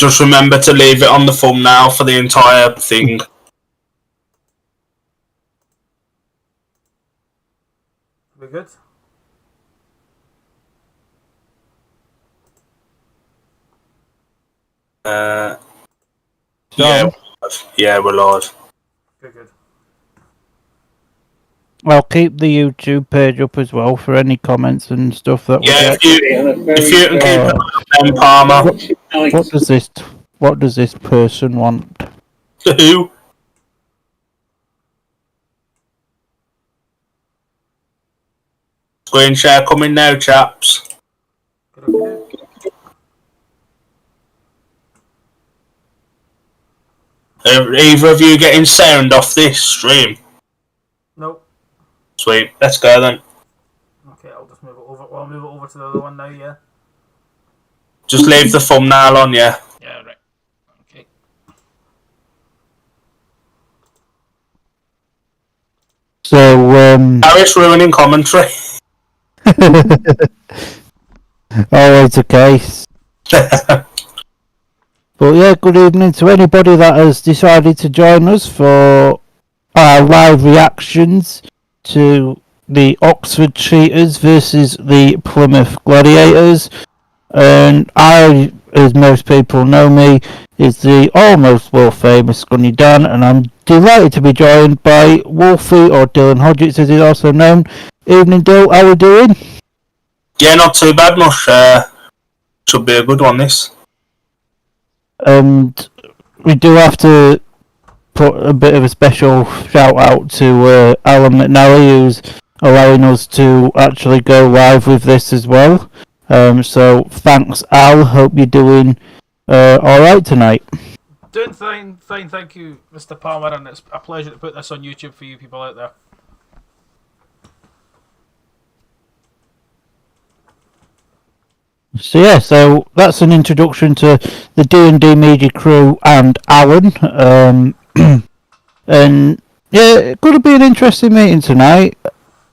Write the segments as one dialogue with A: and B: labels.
A: Just remember to leave it on the thumbnail for the entire thing.
B: We good?
A: Yeah, we're live.
B: Good.
C: I'll keep the YouTube page up as well for any comments and stuff that we get.
A: If you can keep an eye on Palmer.
C: What does this person want?
A: Who? Screen share coming now, chaps. Are either of you getting sound off this stream?
B: Nope.
A: Sweet, let's go then.
B: Okay, I'll just move it over. Well, I'll move it over to the other one now, yeah?
A: Just leave the thumbnail on, yeah?
B: Yeah, right. Okay.
C: So,
A: Harris ruining commentary.
C: Always the case. But yeah, good evening to anybody that has decided to join us for our live reactions to the Oxford Cheaters versus the Plymouth Gladiators. And I, as most people know me, is the almost world famous Gunny Dan, and I'm delighted to be joined by Wolfie, or Dylan Hodgetts as he's also known. Evening, Dill, how are we doing?
A: Yeah, not too bad, much. Should be a good one, this.
C: And we do have to put a bit of a special shout out to Alan McNally, who's allowing us to actually go live with this as well. So thanks, Al. Hope you're doing alright tonight.
B: Doing fine, thank you, Mr. Palmer, and it's a pleasure to put this on YouTube for you people out there.
C: So yeah, so that's an introduction to the D&D media crew and Alan. And yeah, it could be an interesting meeting tonight.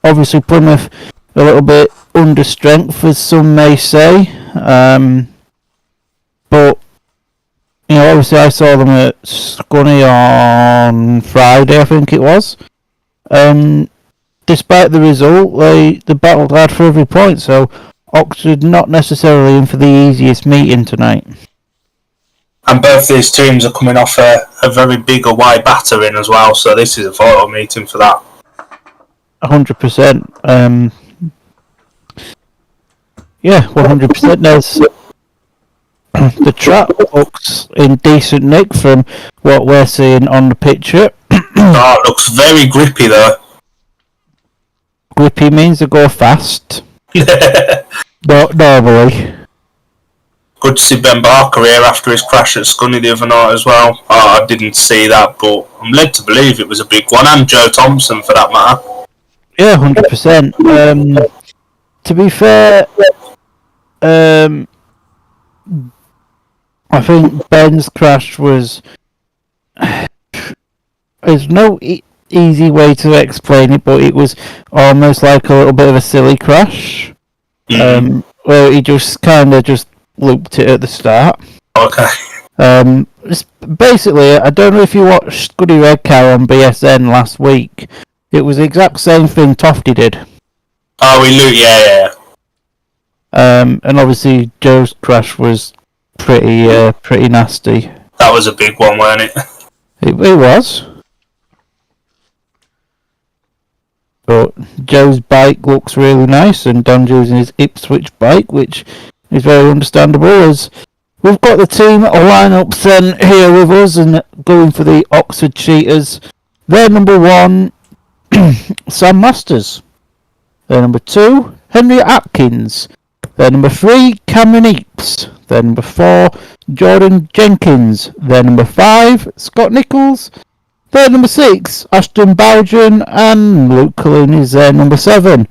C: Obviously Plymouth a little bit under strength, as some may say. But you know, obviously I saw them at Scunny on Friday, I think it was. Despite the result, they battled hard for every point, so Oxford not necessarily in for the easiest meeting tonight.
A: And both these teams are coming off a very big away battering as well, so this is a vital meeting for that.
C: 100%. Yeah, 100%. There's the trap looks in decent nick from what we're seeing on the picture.
A: It looks very grippy though.
C: Grippy means they go fast. Not normally.
A: Good to see Ben Barker here after his crash at Scunny the other night as well. I didn't see that, but I'm led to believe it was a big one, and Joe Thompson for that matter.
C: Yeah, 100%. To be fair, I think Ben's crash was... There's no easy way to explain it, but it was almost like a little bit of a silly crash. Where he just kind of just looped it at the start.
A: Okay.
C: Basically, I don't know if you watched Goody Redcar on BSN last week. It was the exact same thing Tofty did.
A: Oh, we loot, yeah.
C: And obviously Joe's crash was pretty nasty.
A: That was a big one, wasn't it?
C: It was. But Joe's bike looks really nice, and Don's using his Ipswich bike, which is very understandable, as we've got the team lineups then here with us and going for the Oxford Cheaters. They're number 1, Sam Masters. They're number 2, Henry Atkins. They're number 3, Cameron Eaps. They're number 4, Jordan Jenkins. They're number 5, Scott Nichols. They're number 6, Ashton Bowden, and Luke Cullen is there number 7.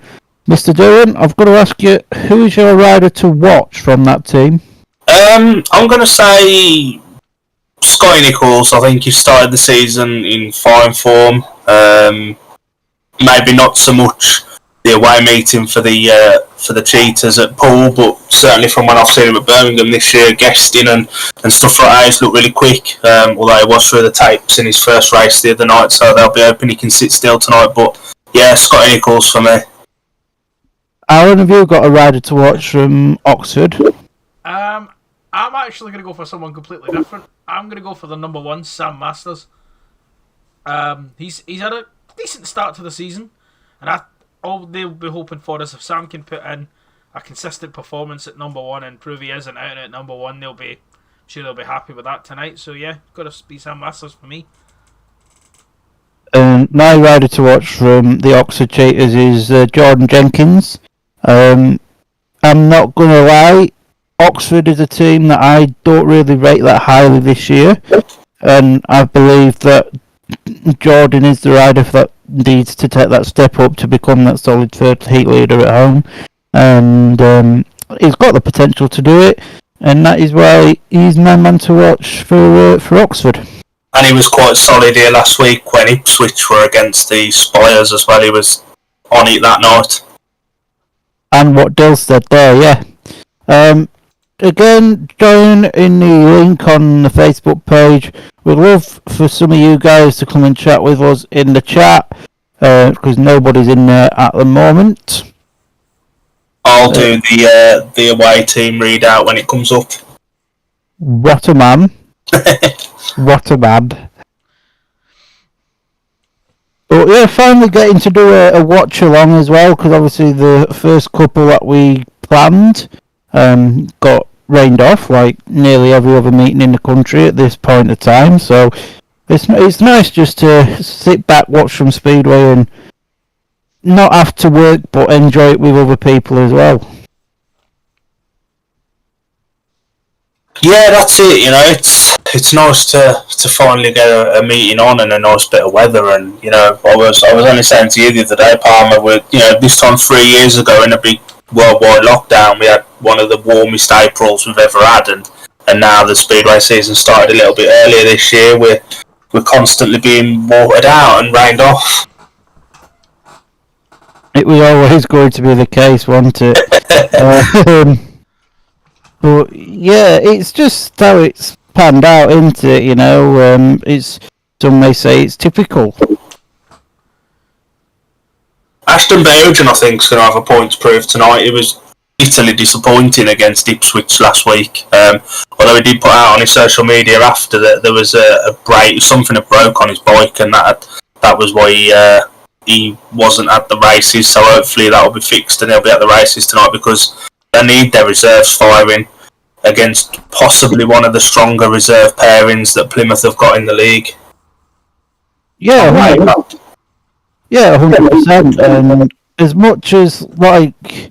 C: Mr. Durham, I've got to ask you, who's your rider to watch from that team?
A: I'm going to say Scotty Nichols. I think he started the season in fine form. Maybe not so much away meeting for the Cheetahs at Poole, but certainly from when I've seen him at Birmingham this year, guesting and stuff like that, he's looked really quick. Although he was through the tapes in his first race the other night, so they'll be hoping he can sit still tonight. But yeah, Scotty Nichols for me.
C: Alan, have you got a rider to watch from Oxford?
B: I'm actually going to go for someone completely different. I'm going to go for the number 1, Sam Masters. He's had a decent start to the season, and all they'll be hoping for is if Sam can put in a consistent performance at number 1 and prove he is an out and out number 1, I'm sure they'll be happy with that tonight. So yeah, got to be Sam Masters for me.
C: My rider to watch from the Oxford Cheetahs is Jordan Jenkins. I'm not going to lie, Oxford is a team that I don't really rate that highly this year, and I believe that Jordan is the rider that needs to take that step up to become that solid third heat leader at home, and he's got the potential to do it, and that is why he's my man to watch for Oxford.
A: And he was quite solid here last week when Ipswich were against the Spires as well. He was on it that night.
C: And what Dill said there, yeah. Again, join in the link on the Facebook page. We'd love for some of you guys to come and chat with us in the chat, because nobody's in there at the moment.
A: I'll do the away team readout when it comes up.
C: What a man. What a man. But yeah, finally getting to do a watch along as well, because obviously the first couple that we planned got rained off, like nearly every other meeting in the country at this point of time. So it's nice just to sit back, watch some Speedway, and not have to work, but enjoy it with other people as well.
A: Yeah, that's it. You know, it's nice to finally get a meeting on and a nice bit of weather. And you know, I was only saying to you the other day, Palmer, this time 3 years ago in a big worldwide lockdown, we had one of the warmest Aprils we've ever had, and now the Speedway season started a little bit earlier this year. We're constantly being watered out and rained off.
C: It was always going to be the case, wasn't it? But yeah, it's just how it's panned out, isn't it? You know, some may say it's typical.
A: Ashton Bowden, I think, is going to have a point to prove tonight. It was bitterly disappointing against Ipswich last week. Although he did put out on his social media after that there was a break, something that broke on his bike, and that was why he wasn't at the races. So hopefully that will be fixed and he'll be at the races tonight, because they need their reserves firing against possibly one of the stronger reserve pairings that Plymouth have got in the league.
C: Yeah, right. Yeah, 100%. And as much as, like,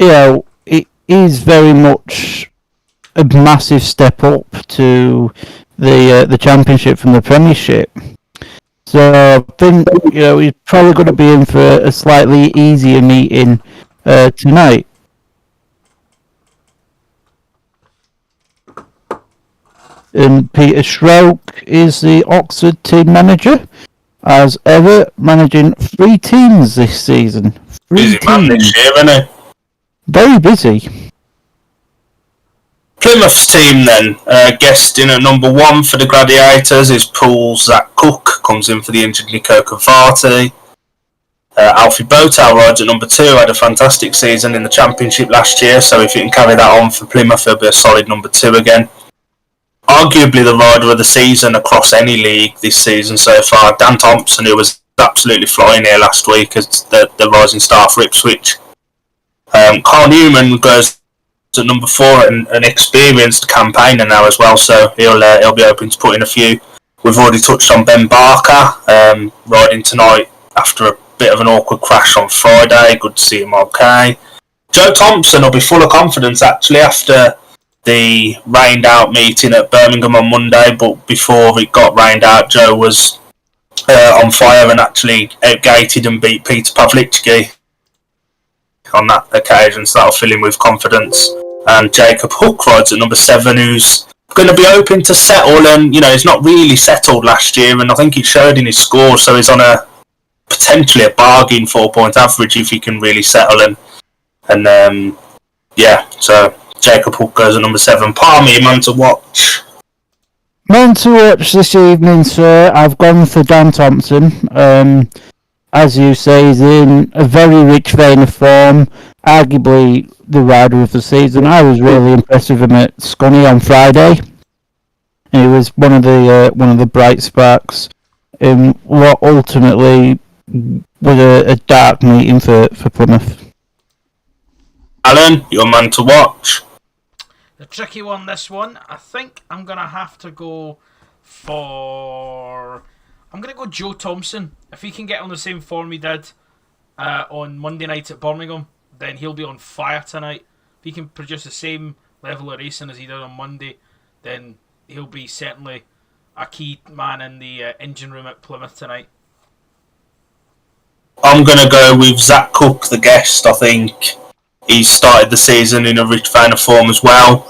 C: you know, it is very much a massive step up to the Championship from the Premiership. So I think, you know, he's probably going to be in for a slightly easier meeting tonight. And Peter Schroek is the Oxford team manager, as ever, managing 3 teams this season.
A: Busy man this year, isn't he?
C: Very busy.
A: Plymouth's team then, guesting at number 1 for the Gladiators is Poole's Zach Cook, comes in for the injured Nico Cavati. Alfie Botal rides at number 2, had a fantastic season in the Championship last year, so if he can carry that on for Plymouth, he'll be a solid number 2 again. Arguably the rider of the season across any league this season so far, Dan Thompson, who was absolutely flying here last week as the rising star for Ipswich. Carl Newman goes at number 4, an experienced campaigner now as well, so he'll be hoping to put in a few. We've already touched on Ben Barker, riding tonight after a bit of an awkward crash on Friday. Good to see him okay. Joe Thompson will be full of confidence actually after the rained out meeting at Birmingham on Monday, but before it got rained out, Joe was on fire and actually outgated and beat Peter Pavlicki on that occasion, so that'll fill him with confidence. And Jacob Hook rides at number 7, who's going to be hoping to settle, and you know, he's not really settled last year, and I think it showed in his scores, so he's on a potentially a bargain 4-point average if he can really settle and so Jacob Hook goes at number 7. Palmer, your man to watch.
C: Man to watch this evening, sir. I've gone for Dan Thompson. As you say, he's in a very rich vein of form. Arguably the rider of the season. I was really impressed with him at Scunny on Friday. He was one of the bright sparks in what ultimately was a dark meeting for Plymouth.
B: Alan, your man to watch. The tricky one, this one. I think I'm going to have to go for... I'm going to go Joe Thompson. If he can get on the same form he did on Monday night at Birmingham, then he'll be on fire tonight. If he can produce the same level of racing as he did on Monday, then he'll be certainly a key man in the engine room at Plymouth tonight.
A: I'm going to go with Zach Cook, the guest. I think he's started the season in a rich vein of form as well,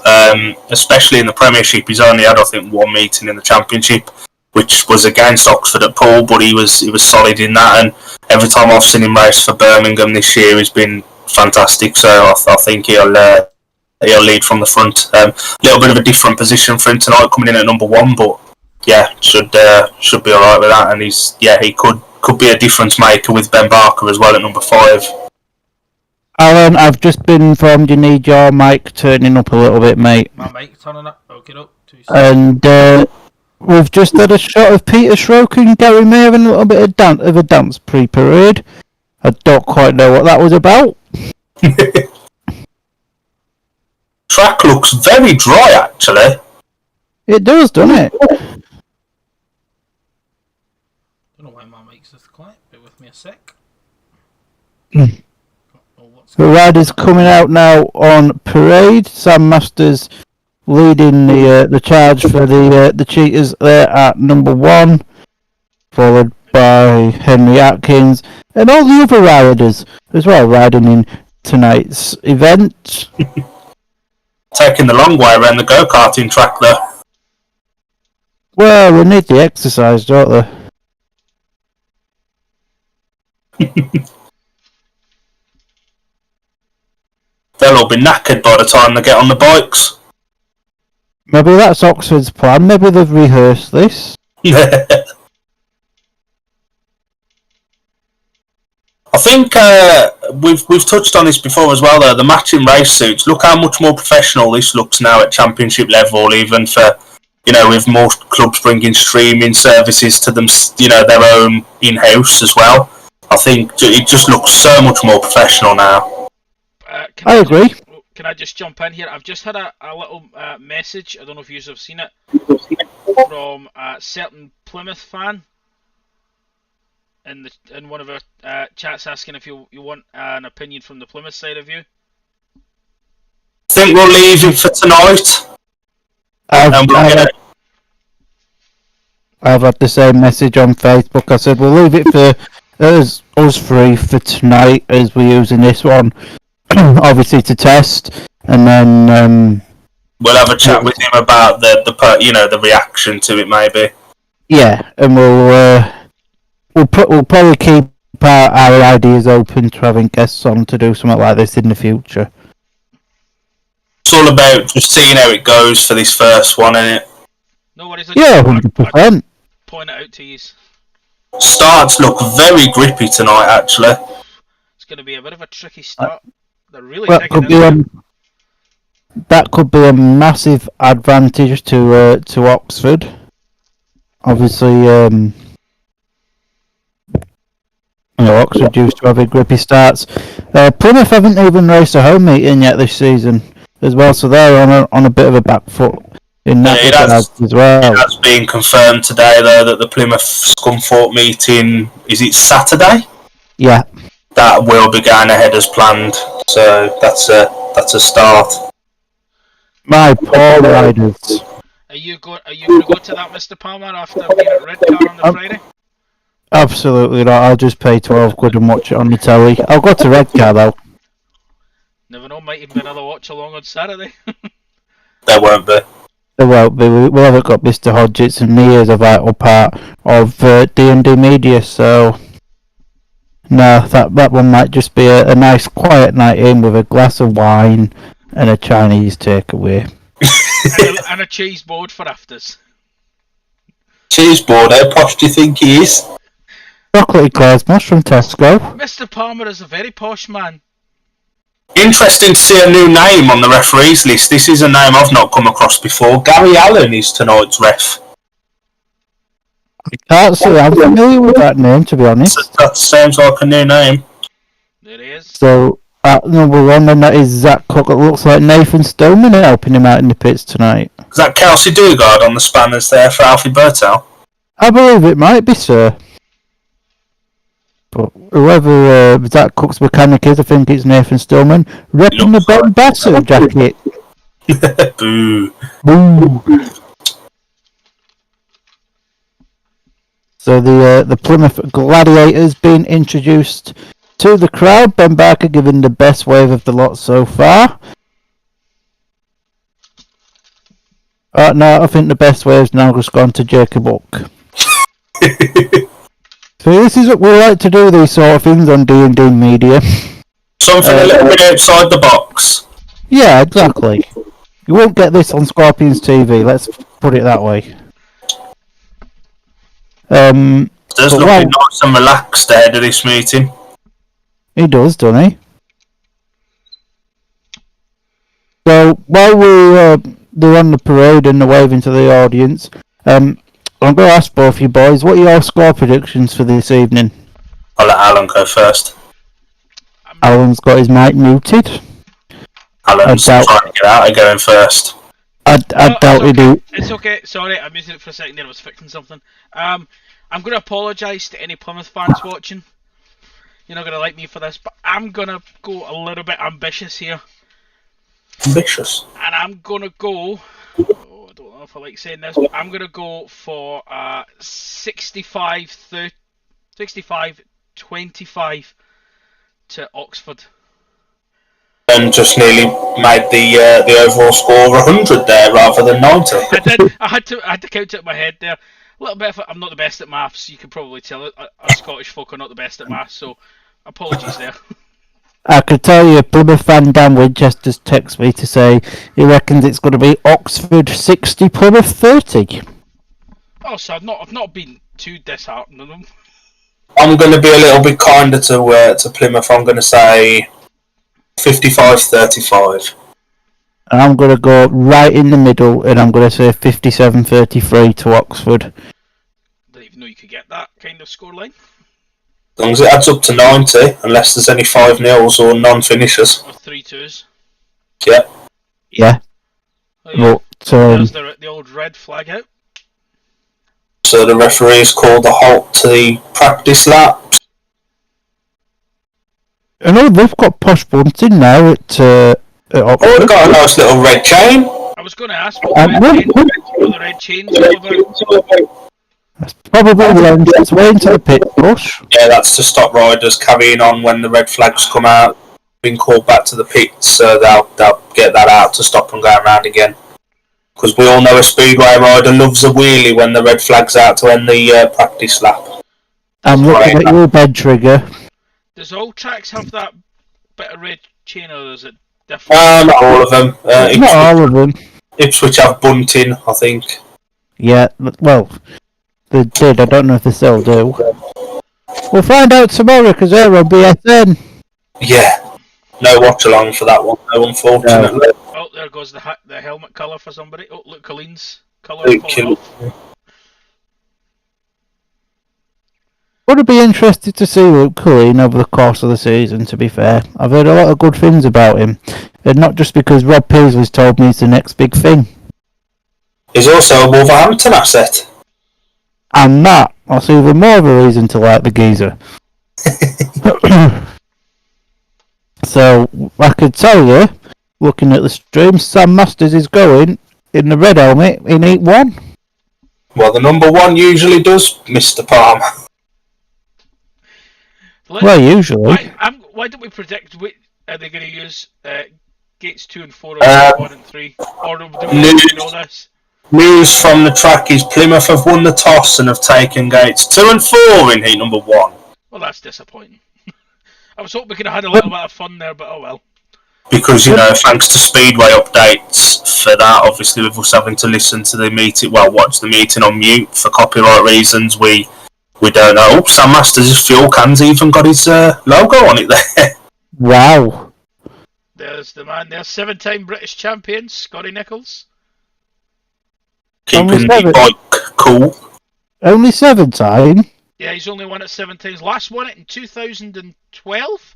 A: especially in the Premiership. He's only had, I think, one meeting in the Championship, which was against Oxford at Poole, but he was solid in that. And every time I've seen him race for Birmingham this year, he's been fantastic. So I think he'll lead from the front. A little bit of a different position for him tonight, coming in at number 1, but yeah, should be all right with that. And he could be a difference maker with Ben Barker as well at number 5.
C: Alan, I've just been informed you need your mic turning up a little bit, mate.
B: My mic turning up? Okay, up.
C: And we've just had a shot of Peter Schrock and Gary May having a little bit of a dance pre-parade. I don't quite know what that was about.
A: Track looks very dry, actually.
C: It does, doesn't it?
B: I don't know why my mic's this quiet. Bear with me a sec.
C: The riders coming out now on parade. Sam Masters leading the charge for the cheaters there at number 1, followed by Henry Atkins and all the other riders as well riding in tonight's event.
A: Taking the long way around the go-karting track there.
C: Well, they need the exercise, don't they?
A: They'll all be knackered by the time they get on the bikes.
C: Maybe that's Oxford's plan. Maybe they've rehearsed this.
A: I think we've touched on this before as well, though. The matching race suits. Look how much more professional this looks now at Championship level, even for, with most clubs bringing streaming services to them, their own in-house as well. I think it just looks so much more professional now.
C: I agree.
D: Can I just jump in here? I've just had a little message, I don't know if you have seen it, from a certain Plymouth fan in one of our chats asking if you want an opinion from the Plymouth side of you.
A: I think we'll leave it for tonight.
C: I've had the same message on Facebook. I said we'll leave it for us three for tonight as we're using this one. Obviously to test, and then
A: we'll have a chat with him about the reaction to it, maybe.
C: Yeah, and we'll probably keep our ideas open to having guests on to do something like this in the future.
A: It's all about just seeing how it goes for this first one, isn't it?
D: No worries.
C: Yeah, 100%.
D: Point it out to you.
A: Starts look very grippy tonight, actually.
D: It's going to be a bit of a tricky start. They're really
C: that could be a massive advantage to Oxford. Obviously, Oxford used to have grippy starts. Plymouth haven't even raced a home meeting yet this season as well, so they're on a bit of a back foot in that regard as well.
A: It has been confirmed today, though, that the Plymouth Scunthorpe meeting, is it Saturday?
C: Yeah.
A: That will be going ahead as planned, so that's a start.
C: My poor riders.
D: Are you going to go to that, Mr. Palmer, after being at Redcar on the Friday?
C: Absolutely not. I'll just pay 12 quid and watch it on the telly. I'll go to Redcar though.
D: Never know, might even be another watch along on Saturday.
A: There won't be.
C: There won't be. We haven't got Mr. Hodgetts, and me as a vital part of D&D Media, so No, that one might just be a nice quiet night in with a glass of wine and a Chinese takeaway.
D: and a cheese board for afters.
A: Cheese board, how posh do you think he is?
C: Chocolate Cosmos from Tesco.
D: Mr. Palmer is a very posh man.
A: Interesting to see a new name on the referees list. This is a name I've not come across before. Gary Allen is tonight's ref.
C: Can't say I'm familiar with that name, to be honest.
A: That sounds like a new name.
D: There he is.
C: So, at number 1, then that is Zach Cook. It looks like Nathan Stillman helping him out in the pits tonight.
A: Is that Kelsey Dugard on the spanners there for Alfie Bertel?
C: I believe it might be, sir. But whoever Zach Cook's mechanic is, I think it's Nathan Stillman, repping the Ben Bassett jacket.
A: Boo.
C: Boo. So the Plymouth Gladiators being introduced to the crowd. Ben Barker giving the best wave of the lot so far. No, I think the best wave's now just gone to Jacob Hook. So this is what we like to do, these sort of things on D&D Media.
A: Something a little bit outside the box.
C: Yeah, exactly. You won't get this on Scorpions TV, let's put it that way.
A: Does look nice and relaxed ahead of this meeting.
C: He does, doesn't he? So while they're on the parade and they're waving to the audience, I'm going to ask both you boys, what are your score predictions for this evening?
A: I'll let Alan go first.
C: Alan's got his mic muted.
A: Alan's trying to get out of going first.
C: I doubt he do.
D: It's okay. Sorry, I muted it for a second there. I was fixing something. I'm going to apologise to any Plymouth fans watching. You're not going to like me for this, but I'm going to go a little bit ambitious here.
A: Ambitious?
D: And I'm going to go... Oh, I don't know if I like saying this, but I'm going to go for 65-25 to Oxford.
A: And just nearly made the overall score 100 there rather than 90.
D: I did. I had to count it in my head there. A little bit. I'm not the best at maths. You can probably tell it. Us Scottish folk are not the best at maths, so apologies there.
C: I could tell you, Plymouth fan Dan Winchester's text me to say he reckons it's going to be Oxford 60, Plymouth 30.
D: Oh, so I've not been too disheartened on them.
A: I'm going to be a little bit kinder to Plymouth. I'm going to say 55-35.
C: And I'm going to go right in the middle, and I'm going to say 57-33 to Oxford.
D: Didn't even know you could get that kind of scoreline.
A: As long as it adds up to 90, unless there's any 5-0s or non-finishers.
D: Or 3-2s.
A: Yeah.
C: Yeah.
D: Oh, yeah.
C: But,
D: there's the old red flag out.
A: So the referees called the halt to the practice lap.
C: I know they've got posh bunting now at Oxford.
A: Oh, they've got a nice little red chain.
D: I was going to ask what the red chains all about.
C: That's probably lends its way into the pit push.
A: Yeah, that's to stop riders carrying on when the red flags come out, being called back to the pits, so they'll get that out to stop them going round again. Because we all know a speedway rider loves a wheelie when the red flag's out to end the practice lap.
C: I'm looking at your bed trigger.
D: Does all tracks have that bit of red chain, or is it different?
A: Not all of them.
C: Not all of them.
A: Ipswich have bunting, I think.
C: Yeah, well, they did. I don't know if they still do. We'll find out tomorrow because they're on BSN.
A: Yeah. No watch along for that one, though, unfortunately.
D: No. Oh, there goes the helmet colour for somebody. Oh, look, Colleen's colour falling off.
C: Would be interested to see Luke Cullen over the course of the season, to be fair. I've heard a lot of good things about him. And not just because Rob Peasley's told me he's the next big thing.
A: He's also a Wolverhampton asset.
C: And that's even more of a reason to like the geezer. So, I could tell you, looking at the stream, Sam Masters is going in the red helmet in Heat 1.
A: Well, the number one usually does, Mr. Palmer.
C: Well, usually.
D: Why don't we predict? Are they going to use gates 2 and 4 or 1 and 3? Or do we know this?
A: News from the track is Plymouth have won the toss and have taken gates 2 and 4 in heat number 1.
D: Well, that's disappointing. I was hoping we could have had a little bit of fun there, but oh well.
A: Because, thanks to Speedway updates for that, obviously with us having to listen to the meeting, watch the meeting on mute for copyright reasons, we don't know. Oh, Sam Masters' fuel can's even got his logo on it there.
C: Wow.
D: There's the man there, 7-time British champion, Scotty Nichols.
A: Keeping the bike cool.
C: Only 7 time?
D: Yeah, he's only won it 7 times. Last won it in 2012.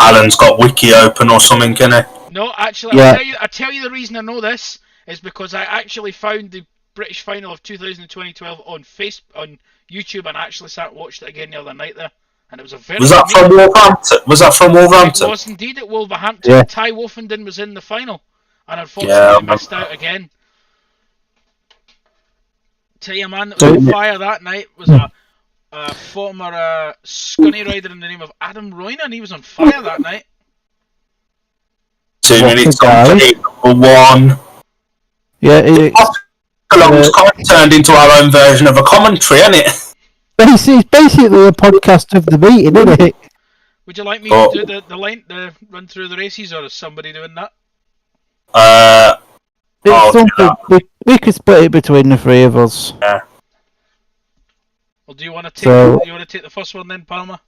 A: Alan's got Wiki open or something, can he?
D: No, actually,
C: Yeah.
D: I tell you the reason I know this is because I actually found the British final of 2012 on YouTube and actually sat and watched it again the other night there, and it was a very.
A: Was that from Wolverhampton?
D: It was indeed at Wolverhampton.
C: Yeah.
D: Ty Wolfenden was in the final, and unfortunately missed out again. Tell you, a man that was on fire that night was a former Scunny rider in the name of Adam Roynan. He was on fire that night.
A: 2 minutes on for number 1.
C: Yeah,
A: It's kind of turned into our own version of a commentary, isn't it?
C: it's basically a podcast of the meeting, isn't it?
D: Would you like me to do the run through the races, or is somebody doing that?
C: It's something we could split it between the 3 of us.
A: Yeah.
D: Well, do you want to take the first one then, Palmer?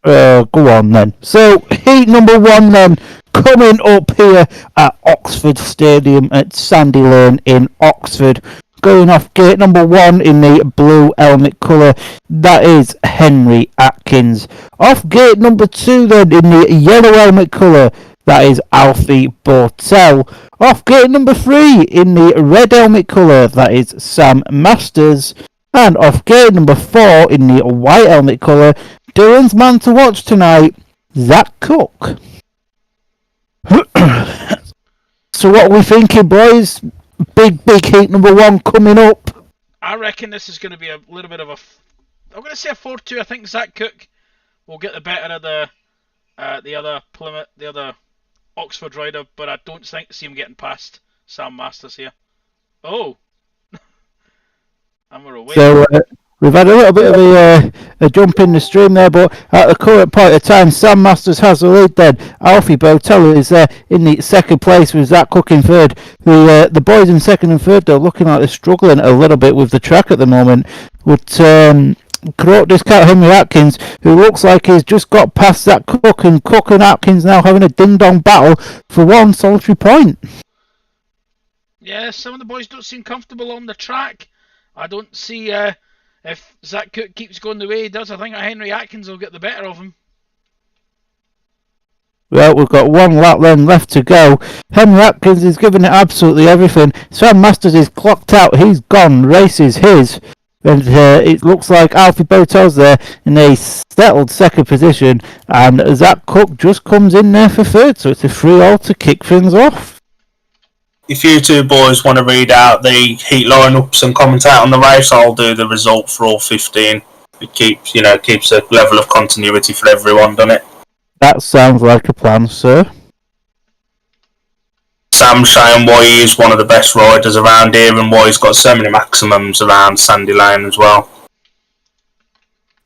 C: Go on then. So, heat number 1 then, coming up here at Oxford Stadium at Sandy Lane in Oxford. Going off gate number 1 in the blue helmet colour, that is Henry Atkins. Off gate number 2 then in the yellow helmet colour, that is Alfie Bortel. Off gate number 3 in the red helmet colour, that is Sam Masters. And off gate number 4 in the white helmet colour, Dylan's man to watch tonight, Zach Cook. So what are we thinking, boys? Big heat number 1 coming up.
D: I reckon this is going to be a little bit of I'm going to say a 4-2. I think Zach Cook will get the better of the other Plymouth, the other Oxford rider, but I don't see him getting past Sam Masters here. Oh, and we're away.
C: So we've had a little bit of a jump in the stream there, but at the current point of time, Sam Masters has the lead then. Alfie Botello is in the second place with Zach Cook in third. The boys in second and third, though, looking like they're struggling a little bit with the track at the moment. But cannot discount Henry Atkins, who looks like he's just got past Zach Cook, and Cook and Atkins now having a ding-dong battle for one solitary point.
D: Yeah, some of the boys don't seem comfortable on the track. I don't see if Zach Cook keeps going the way he does. I think Henry Atkins will get the better of him.
C: Well, we've got 1 lap then left to go. Henry Atkins is giving it absolutely everything. Sam Masters is clocked out. He's gone. Race is his. And it looks like Alfie Botel's there in a settled second position. And Zach Cook just comes in there for third. So it's a 3-all to kick things off.
A: If you two boys want to read out the heat lineups and commentate on the race, I'll do the result for all 15. It keeps a level of continuity for everyone, doesn't it?
C: That sounds like a plan, sir.
A: Sam's saying why he is one of the best riders around here and why he's got so many maximums around Sandy Lane as well.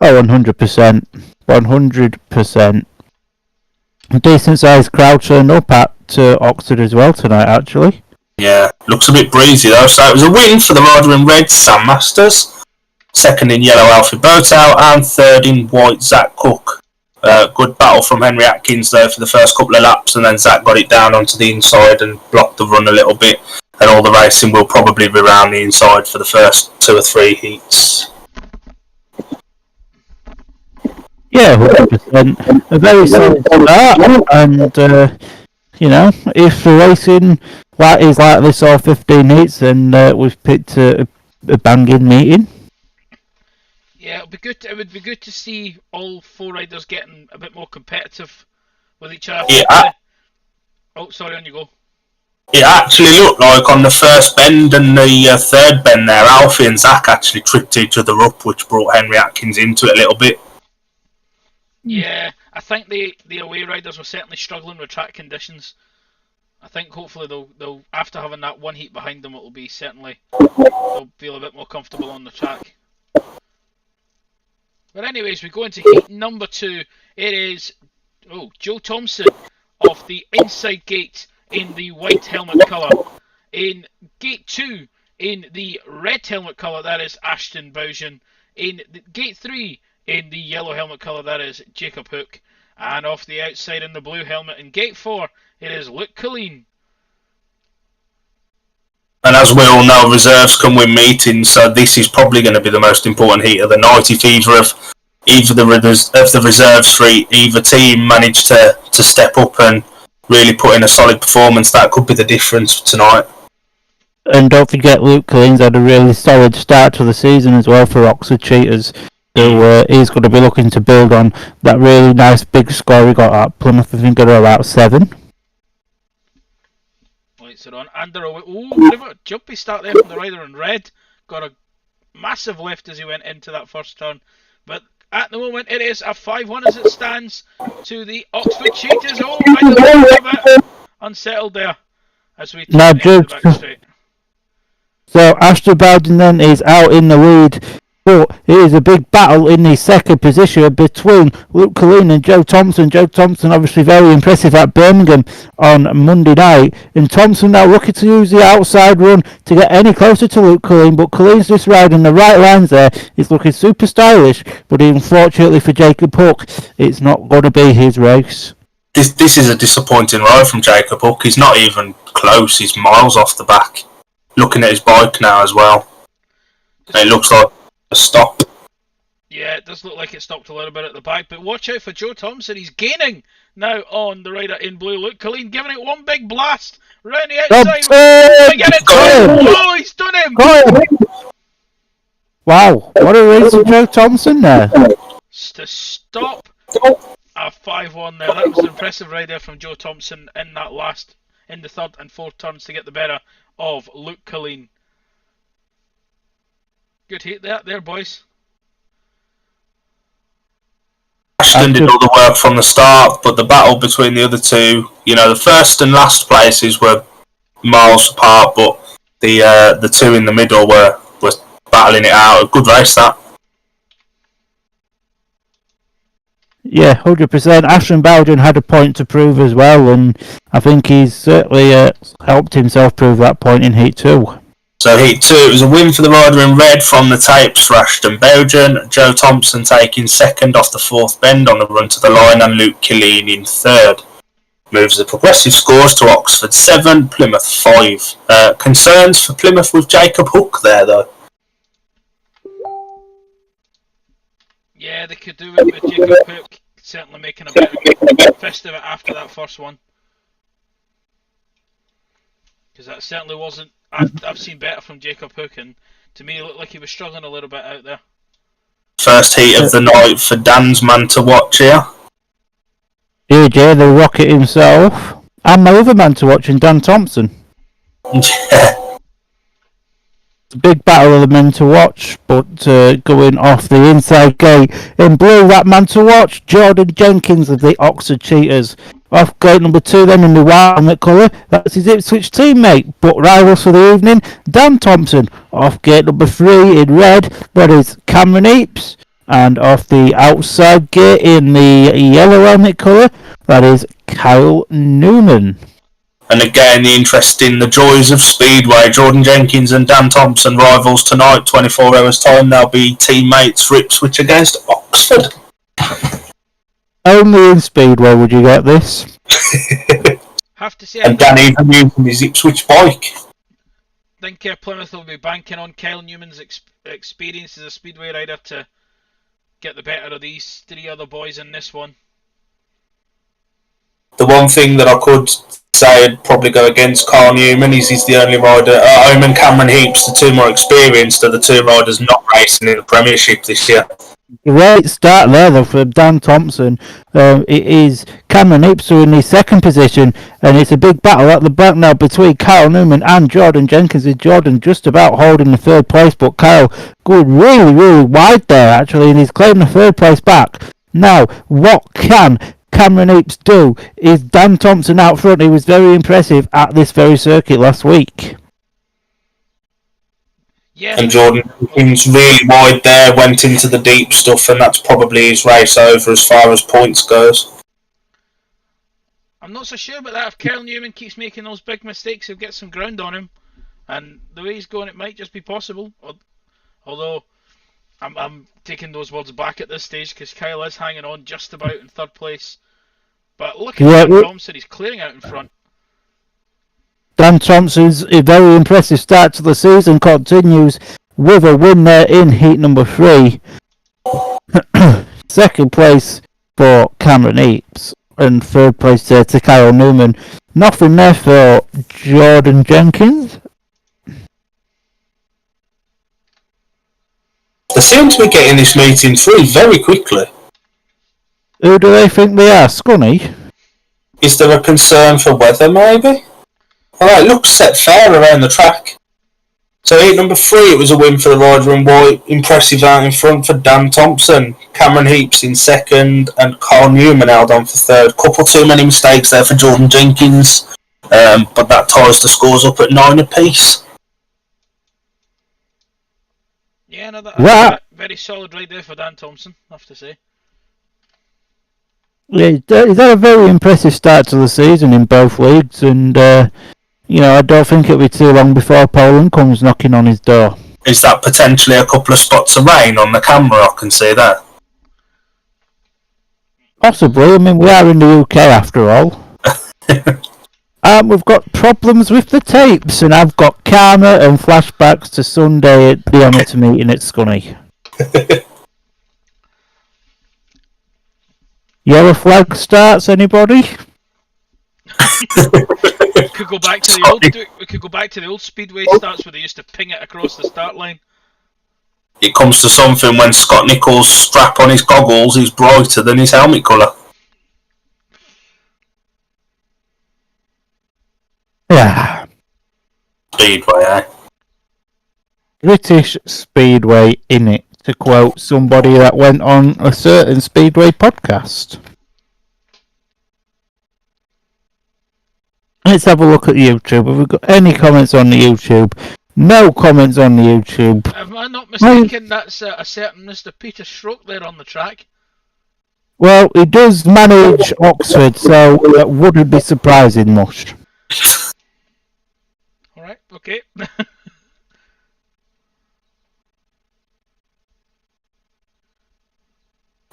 C: Oh, 100%. 100%. A decent sized crowd turned up at Oxford as well tonight, actually.
A: Yeah, looks a bit breezy though. So it was a win for the rider in red, Sam Masters. Second in yellow, Alfie Botel, and third in white, Zach Cook. Good battle from Henry Atkins though for the first couple of laps, and then Zach got it down onto the inside and blocked the run a little bit. And all the racing will probably be around the inside for the first 2 or 3 heats.
C: Yeah, 100%. A very solid start, and if the racing is like this all 15 heats, then we've picked a banging meeting.
D: Yeah, it would be good to see all 4 riders getting a bit more competitive with each other.
A: Yeah.
D: Oh, sorry, on you go.
A: It actually looked like on the first bend and the third bend there, Alfie and Zach actually tripped each other up, which brought Henry Atkins into it a little bit.
D: Yeah, I think the away riders were certainly struggling with track conditions. I think hopefully they'll after having that 1 heat behind them, it'll be certainly they'll feel a bit more comfortable on the track. But anyways, we go into heat number 2. It is Joe Thompson off the inside gate in the white helmet colour. In gate 2, in the red helmet colour, that is Ashton Bowden. In gate 3, in the yellow helmet colour, that is Jacob Hook. And off the outside in the blue helmet in gate 4, it is Luke Colleen.
A: And as we all know, reserves can win meetings, so this is probably going to be the most important heat of the night. If either of the reserves for either team manage to step up and really put in a solid performance, that could be the difference for tonight.
C: And don't forget, Luke Colleen's had a really solid start to the season as well for Oxford Cheaters. So he's going to be looking to build on that really nice big score he got at Plymouth. I think got about 7.
D: Lights are on. Bit of a jumpy start there from the rider in red. Got a massive lift as he went into that first turn. But at the moment, it is a 5-1 as it stands to the Oxford Cheaters. A bit unsettled there as we take the back straight.
C: So Ashton Bowden then is out in the lead, but it is a big battle in the second position between Luke Colleen and Joe Thompson. Joe Thompson obviously very impressive at Birmingham on Monday night, and Thompson now looking to use the outside run to get any closer to Luke Colleen, but Colleen's just riding the right lines there. He's looking super stylish, but unfortunately for Jacob Hook, it's not going to be his race.
A: This is a disappointing ride from Jacob Hook. He's not even close. He's miles off the back. Looking at his bike now as well. It looks like a stop.
D: Yeah, it does look like it stopped a little bit at the back, but watch out for Joe Thompson. He's gaining now on the rider in blue. Luke Colleen giving it one big blast round the outside. He's done him!
C: Wow, what a race for Joe Thompson there.
D: To stop a 5-1 there. That was an impressive ride there from Joe Thompson in the third and fourth turns to get the better of Luke Colleen. Good hit there, boys.
A: Ashton did all the work from the start, but the battle between the other two, the first and last places were miles apart, but the two in the middle were battling it out. A good race, that.
C: Yeah, 100%. Ashton Bowden had a point to prove as well, and I think he's certainly helped himself prove that point in Heat 2.
A: So Heat 2, it was a win for the rider in red from the tapes for Ashton Bowden. Joe Thompson taking second off the fourth bend on the run to the line, and Luke Colleen in third. Moves the progressive scores to Oxford 7, Plymouth 5. Concerns for Plymouth with Jacob Hook there, though.
D: Yeah, they could do it with Jacob Hook certainly making a bit of fist of it after that first one. Because that certainly wasn't... I've seen better from Jacob Hook, and to me it looked like he was struggling a little bit out there.
A: First heat of the night for Dan's man to watch here.
C: DJ, the Rocket himself, and my other man to watch in Dan Thompson.
A: Yeah.
C: It's a big battle of the men to watch, but going off the inside gate in blue, that man to watch, Jordan Jenkins of the Oxford Cheaters. Off gate number 2 then in the white helmet colour, that's his Ipswich teammate, but rivals for the evening, Dan Thompson. Off gate number 3 in red, that is Cameron Eaps. And off the outside gate in the yellow helmet colour, that is Kyle Newman.
A: And again, the interest in the joys of Speedway. Jordan Jenkins and Dan Thompson, rivals tonight, 24 hours time. They'll be teammates for Ipswich against Oxford.
C: Only in Speedway would you get this.
D: Have to say,
A: and Dan even using his Ipswich bike.
D: I think Plymouth will be banking on Kyle Newman's experience as a Speedway rider to get the better of these 3 other boys in this one.
A: The one thing that I could say I'd probably go against Carl Newman is he's the only rider. Omen Cameron Heaps, the 2 more experienced, are the 2 riders not racing in the Premiership this year.
C: Great start there though for Dan Thompson. It is Cameron Heaps in the second position, and it's a big battle at the back now between Kyle Newman and Jordan Jenkins. Jordan just about holding the 3rd place, but Kyle going really, really wide there actually, and he's claiming the 3rd place back. Now, what can Cameron Heaps do? Is Dan Thompson out front? He was very impressive at this very circuit last week.
D: Yeah.
A: And Jordan Jenkins really wide there, went into the deep stuff, and that's probably his race over as far as points goes.
D: I'm not so sure about that. If Kyle Newman keeps making those big mistakes, he'll get some ground on him. And the way he's going, it might just be possible. Although, I'm taking those words back at this stage because Kyle is hanging on just about in third place. But look at Dan Thompson, he's clearing out in front.
C: Dan Thompson's a very impressive start to the season continues with a win there in heat number 3. Second place for Cameron Eaps and third place there to Kyle Newman. Nothing there for Jordan Jenkins.
A: They seem to be getting this meeting through very quickly.
C: Who do they think they are? Scunny?
A: Is there a concern for weather, maybe? Alright, looks set fair around the track. So heat number 3, it was a win for the rider in white. Impressive out in front for Dan Thompson. Cameron Heaps in second, and Carl Newman held on for third. Couple too many mistakes there for Jordan Jenkins, but that ties the scores up at 9 apiece.
D: Yeah, no, that's a very solid ride there for Dan Thompson, I have to say.
C: Yeah, he's had a very impressive start to the season in both leagues, and I don't think it'll be too long before Poland comes knocking on his door.
A: Is that potentially a couple of spots of rain on the camera? I can see that.
C: Possibly. I mean, we are in the UK after all. We've got problems with the tapes, and I've got karma and flashbacks to Sunday at the amateur meeting at Scunny. Yellow flag starts, anybody?
D: We could go back to the old speedway starts where they used to ping it across the start line.
A: It comes to something when Scott Nichols' strap on his goggles is brighter than his helmet colour.
C: Yeah.
A: Speedway, eh?
C: British Speedway in it, to quote somebody that went on a certain Speedway podcast. Let's have a look at YouTube. Have we got any comments on the YouTube? No comments on the YouTube.
D: Am I not mistaken? That's a certain Mr. Peter Schrock there on the track.
C: Well, he does manage Oxford, so it wouldn't be surprising much.
D: Alright, okay.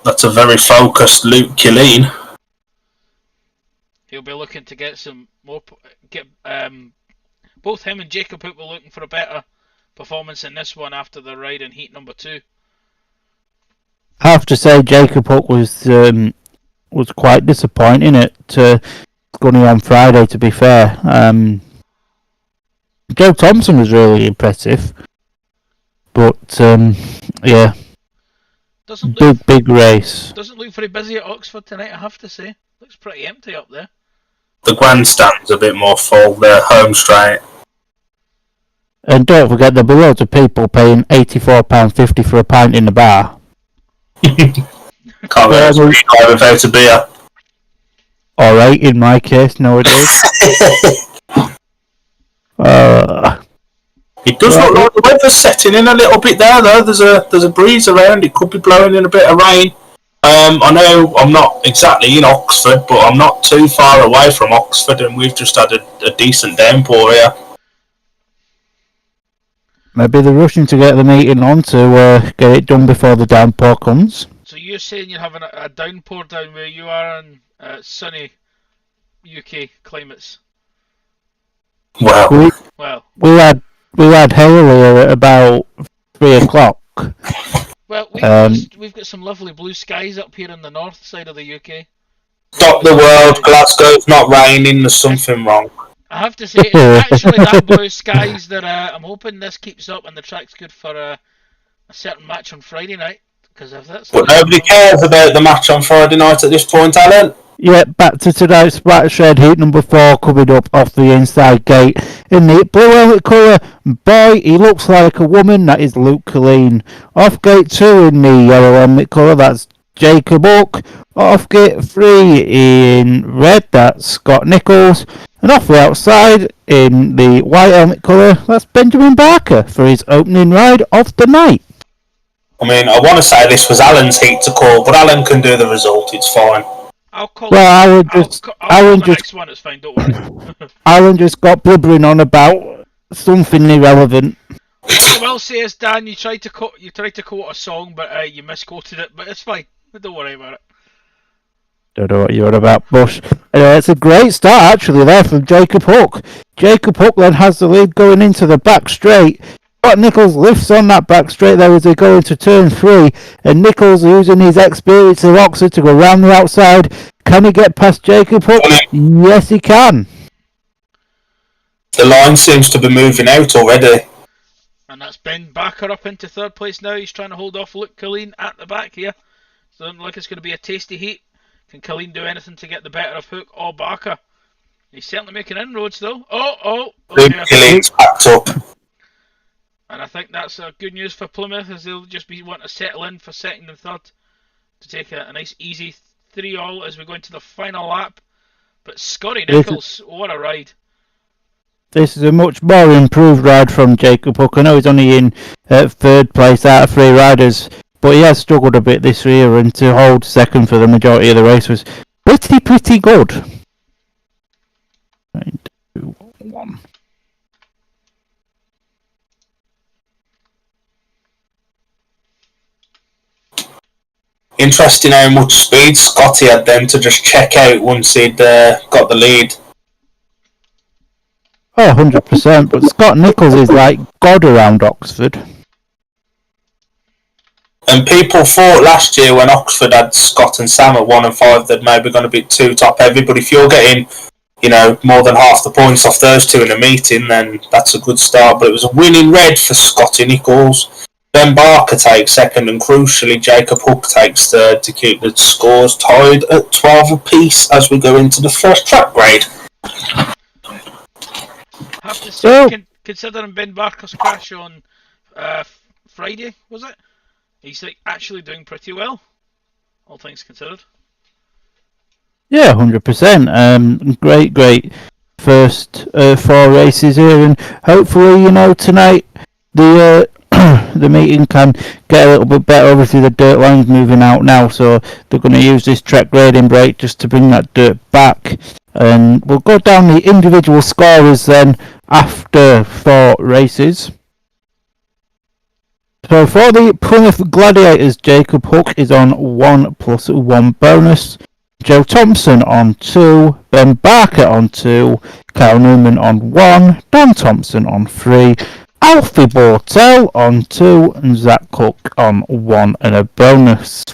A: That's a very focused Luke Killeen.
D: He'll be looking to get some more. Both him and Jacob Hook were looking for a better performance in this one after the ride in heat number 2.
C: I have to say, Jacob Hook was quite disappointing at Scunny on Friday. To be fair, Joe Thompson was really impressive, but yeah, big race.
D: Doesn't look very busy at Oxford tonight, I have to say. Looks pretty empty up there.
A: The grandstand's a bit more full. They're home straight.
C: And don't forget, there'll be loads of people paying £84.50 for a pint in the bar.
A: Can't let us read without a beer.
C: Alright, in my case, nowadays.
A: It does look like the weather's setting in a little bit there, though. There's a breeze around. It could be blowing in a bit of rain. I know I'm not exactly in Oxford, but I'm not too far away from Oxford, and we've just had a decent downpour here.
C: Maybe they're rushing to get the meeting on to get it done before the downpour comes.
D: So you're saying you're having a downpour down where you are in sunny UK climates?
A: Well,
C: we had hail here at about 3 o'clock.
D: Well, we've got some lovely blue skies up here in the north side of the UK.
A: Stop the world, Glasgow's not raining, there's something wrong.
D: I have to say, it's actually that blue skies that I'm hoping this keeps up and the track's good for a certain match on Friday night. Because if that's
A: but nobody cares about the match on Friday night at this point, Alan.
C: Yeah, back to tonight's Splatter Shed heat number 4 coming up off the inside gate in the blue helmet colour. Boy, he looks like a woman. That is Luke Killeen. Off gate 2 in the yellow helmet colour. That's Jacob Hook. Off gate 3 in red. That's Scott Nichols. And off the outside, in the white helmet colour, that's Benjamin Barker for his opening ride of the night.
A: I mean, I want to say this was Alan's heat to call, but Alan can do the result. It's fine.
D: I'll call
C: Well,
D: I'll call the next one. It's fine. Don't worry.
C: Alan just got blubbering on about something irrelevant.
D: What I will say is, Dan, you tried to quote a song, but you misquoted it. But it's fine. Don't worry about it.
C: Don't know what you're on about, Bush. Anyway, it's a great start actually there from Jacob Hook. Jacob Hook then has the lead going into the back straight. But Nichols lifts on that back straight there as they go into turn 3, and Nichols using his experience of Oxford to go round the outside. Can he get past Jacob Hook? Yes, he can.
A: The line seems to be moving out already.
D: And that's Ben Barker up into third place now. He's trying to hold off Luke Colleen at the back here. So it doesn't look like it's going to be a tasty heat. Can Colleen do anything to get the better of Hook or Barker? He's certainly making inroads though. Oh dear.
A: Colleen's packed up.
D: And I think that's good news for Plymouth, as they'll just be wanting to settle in for second and third to take a nice easy 3-all as we go into the final lap. But Scotty Nichols, what a ride.
C: This is a much more improved ride from Jacob Hook. I know he's only in third place out of 3 riders, but he has struggled a bit this year, and to hold second for the majority of the race was pretty good. 3, 2, 1.
A: Interesting how much speed Scotty had then to just check out once he'd got the lead.
C: Oh, 100%, but Scott Nichols is like God around Oxford.
A: And people thought last year when Oxford had Scott and Sam at 1 and 5 they'd maybe going to be too top heavy, but if you're getting, more than half the points off those two in a meeting, then that's a good start. But it was a winning red for Scotty Nichols. Ben Barker takes second, and crucially Jacob Hook takes third to keep the scores tied at 12 apiece as we go into the first track grade.
D: I have to say, considering Ben Barker's crash on Friday, was it? He's actually doing pretty well, all things considered.
C: Yeah, 100%. Great first 4 races here, and hopefully, tonight the the meeting can get a little bit better. Obviously, the dirt line's moving out now, so they're going to use this track grading break just to bring that dirt back. And we'll go down the individual scorers then after 4 races. So for the Plymouth Gladiators, Jacob Hook is on 1 + 1 bonus. Joe Thompson on 2, Ben Barker on 2, Kyle Newman on 1, Dan Thompson on 3, Alfie Bortel on 2, and Zach Cook on 1 and a bonus.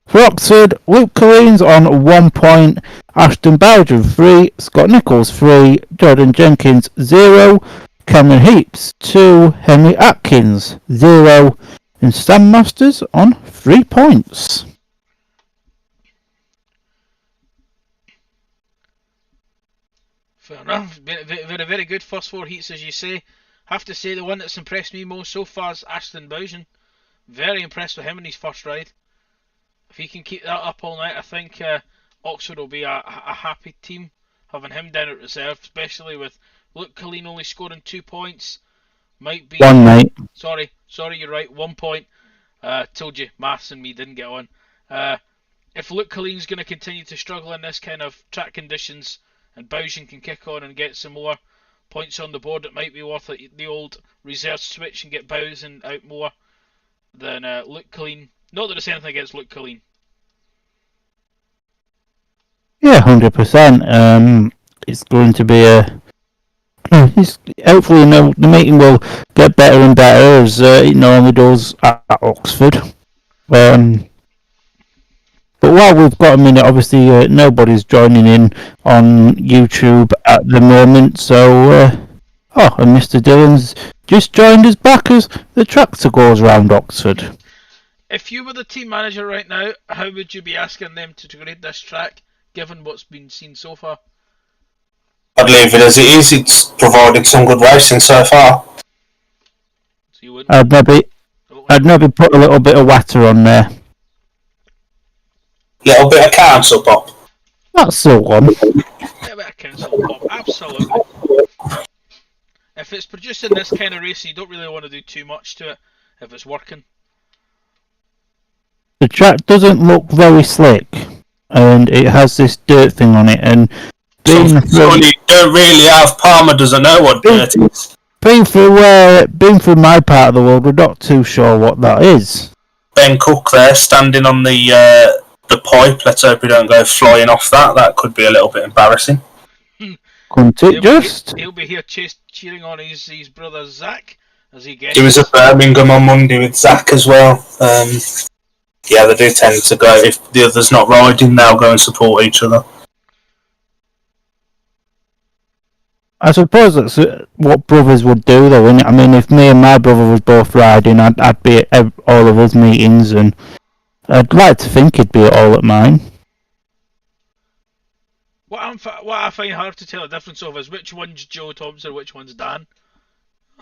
C: For Oxford, Luke Colleen's on 1 point, Ashton Bowden 3, Scott Nichols 3, Jordan Jenkins 0, Cameron Heaps 2, Henry Atkins 0, and Stan Masters on 3 points.
D: Fair enough. Very good first 4 heats, as you say. Have to say the one that's impressed me most so far is Ashton Bowden. Very impressed with him in his first ride. If he can keep that up all night, I think Oxford will be a happy team having him down at reserve, especially with Luke Colleen only scoring 2 points. Might be
C: 1, mate.
D: Sorry, you're right. 1 point. Told you, maths and me didn't get on. If Luke Colleen's going to continue to struggle in this kind of track conditions, and Bowden can kick on and get some more points on the board, it might be worth it, the old reserve switch and get Bowden out more than Luke Colleen. Not that there's anything against Luke Colleen.
C: Yeah, 100%. It's going to be hopefully, the meeting will get better and better as it normally does at Oxford. But while we've got a minute, obviously nobody's joining in on YouTube at the moment. So, and Mr. Dillon's just joined us back as the tractor goes round Oxford.
D: If you were the team manager right now, how would you be asking them to grade this track, given what's been seen so far?
A: I'd leave it as it is. It's provided some good racing so far.
D: So you wouldn't?
C: I'd maybe put a little bit of water on there.
A: Little bit of council pop.
C: That's the one.
D: Yeah, a bit of council pop. absolutely. If it's producing this kind of race, you don't really want to do too much to it if it's working.
C: The track doesn't look very slick, and it has this dirt thing on it. And
A: So
C: being
A: you don't really have. Palmer doesn't know what dirt is.
C: being through my part of the world, we're not too sure what that is.
A: Ben Cook there, standing on the pipe. Let's hope he don't go flying off that. That could be a little bit embarrassing.
C: Couldn't it just?
D: He'll be here cheering on his brother Zach as he gets.
A: He was at Birmingham on Monday with Zach as well. Yeah, they do tend to go, if the other's not riding, they'll go and support each other.
C: I suppose that's what brothers would do, though, innit? I mean, if me and my brother was both riding, I'd be at all of his meetings, and I'd like to think he'd be at all at mine.
D: What I find hard to tell the difference of is which one's Joe Thompson, which one's Dan.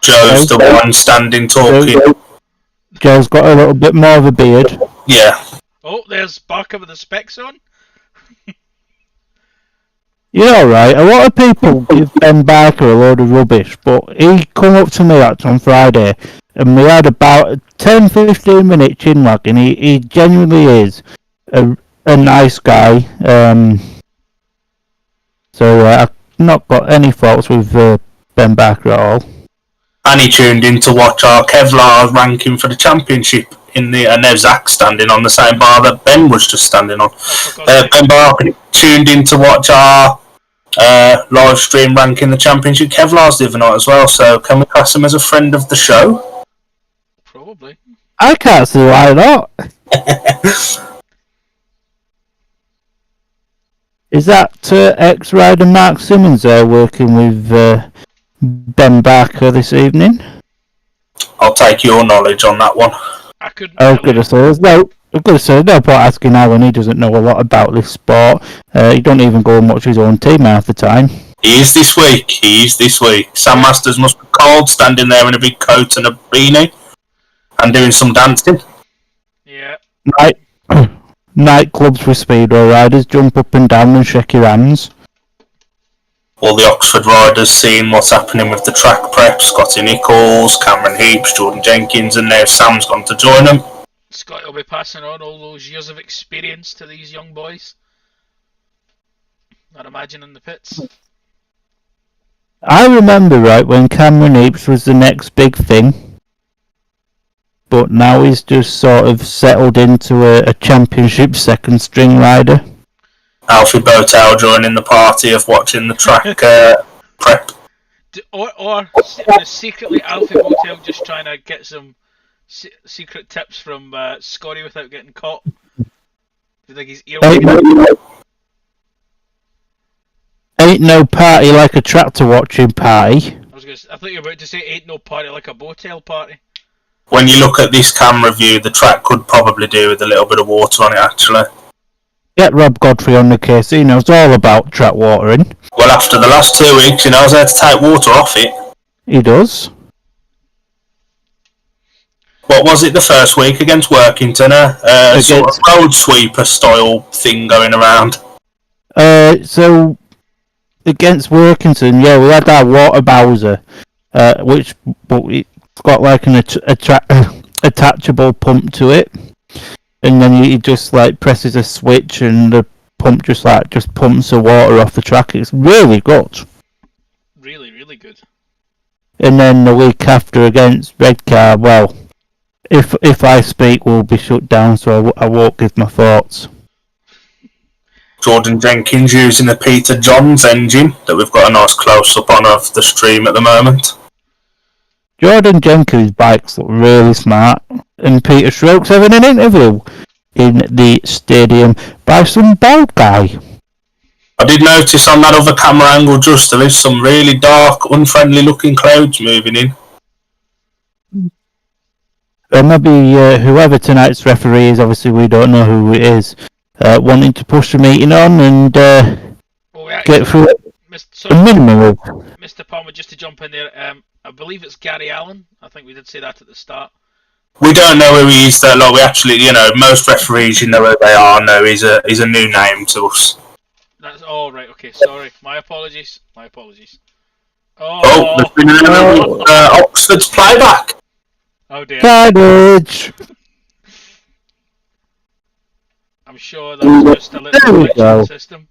A: Joe's the one standing talking.
C: Joe's got a little bit more of a beard.
A: Yeah.
D: Oh, there's Barker with the specs on.
C: You're alright. A lot of people give Ben Barker a load of rubbish, but he come up to me on Friday, and we had about a 10-15 minute chinwag, and he genuinely is a nice guy. So I've not got any faults with Ben Barker at all.
A: And he tuned in to watch our Kevlar ranking for the championship and there's Zach standing on the same bar that Ben was just standing on. Ben Barker tuned in to watch our live stream ranking the championship Kevlar's the other night as well. So can we class him as a friend of the show?
D: Probably.
C: I can't see why not. Is that ex-rider Mark Simmons there working with Ben Barker this evening?
A: I'll take your knowledge on that one.
D: I couldn't.
C: I was going to say, no point asking Alan, he doesn't know a lot about this sport. He don't even go and watch his own team half the time.
A: He is this week. Sam Masters must be cold, standing there in a big coat and a beanie, and doing some dancing.
D: Yeah.
C: Nightclubs with speedway riders jump up and down and shake your hands.
A: All the Oxford riders seeing what's happening with the track prep. Scotty Nichols, Cameron Heaps, Jordan Jenkins, and now Sam's gone to join them.
D: Scott will be passing on all those years of experience to these young boys. I'd imagine in the pits.
C: I remember right when Cameron Heaps was the next big thing, but now he's just sort of settled into a championship second string rider.
A: Alfie Botel joining the party of watching the track prep.
D: Or secretly Alfie Botel just trying to get some secret tips from Scotty without getting caught. Do you think he's
C: Ain't no party like a tractor watching party.
D: I thought you were about to say ain't no party like a Botel party.
A: When you look at this camera view, the track could probably do with a little bit of water on it, actually.
C: Get Rob Godfrey on the case, he knows all about track watering.
A: Well, after the last 2 weeks, he knows how to take water off it.
C: He does.
A: What was it the first week against Workington? Sort of road sweeper style thing going around.
C: So against Workington, yeah, we had our water bowser, but it's got like an attachable pump to it, and then he just like presses a switch and the pump just pumps the water off the track. It's really good.
D: Really, really good.
C: And then the week after against Redcar, well, if I speak, we'll be shut down, so I won't give my thoughts.
A: Jordan Jenkins using the Peter Johns engine that we've got a nice close-up on of the stream at the moment.
C: Jordan Jenkins' bikes look really smart, and Peter Schroek's having an interview in the stadium by some bald guy.
A: I did notice on that other camera angle just there is some really dark, unfriendly looking clouds moving in.
C: Maybe whoever tonight's referee is, obviously we don't know who it is, wanting to push the meeting on and get through a minimum of...
D: Mr. Palmer, just to jump in there, I believe it's Gary Allen. I think we did say that at the start.
A: We don't know who he is though, like we actually, most referees, you know who they are, no, he's a new name to us.
D: That's all right. Okay, sorry. My apologies.
A: Oh, there's
D: Oh,
A: been an element of Oxford's playback.
D: oh dear.
C: Cabbage!
D: I'm sure that's just a little
C: There we
D: glitch in
C: go.
D: the system.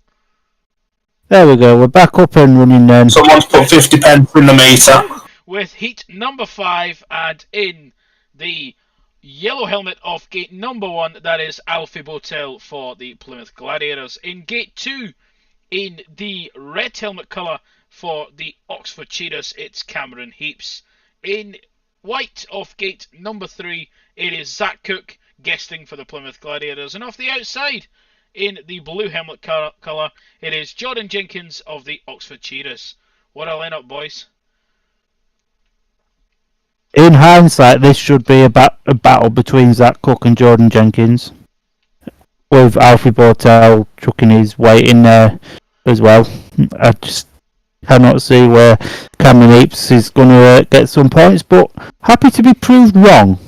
C: There we go, we're back up and running then.
A: Someone's put 50 pence in the meter.
D: With heat number 5, and in the yellow helmet of gate number 1, that is Alfie Botel for the Plymouth Gladiators. In gate 2, in the red helmet colour for the Oxford Cheetahs, it's Cameron Heaps. In white of gate number 3, it is Zach Cook guesting for the Plymouth Gladiators. And off the outside, in the blue helmet colour, it is Jordan Jenkins of the Oxford Cheetahs. What a lineup, boys.
C: In hindsight, this should be a battle between Zach Cook and Jordan Jenkins, with Alfie Bortel chucking his weight in there as well. I just cannot see where Cameron Heaps is going to get some points, but happy to be proved wrong.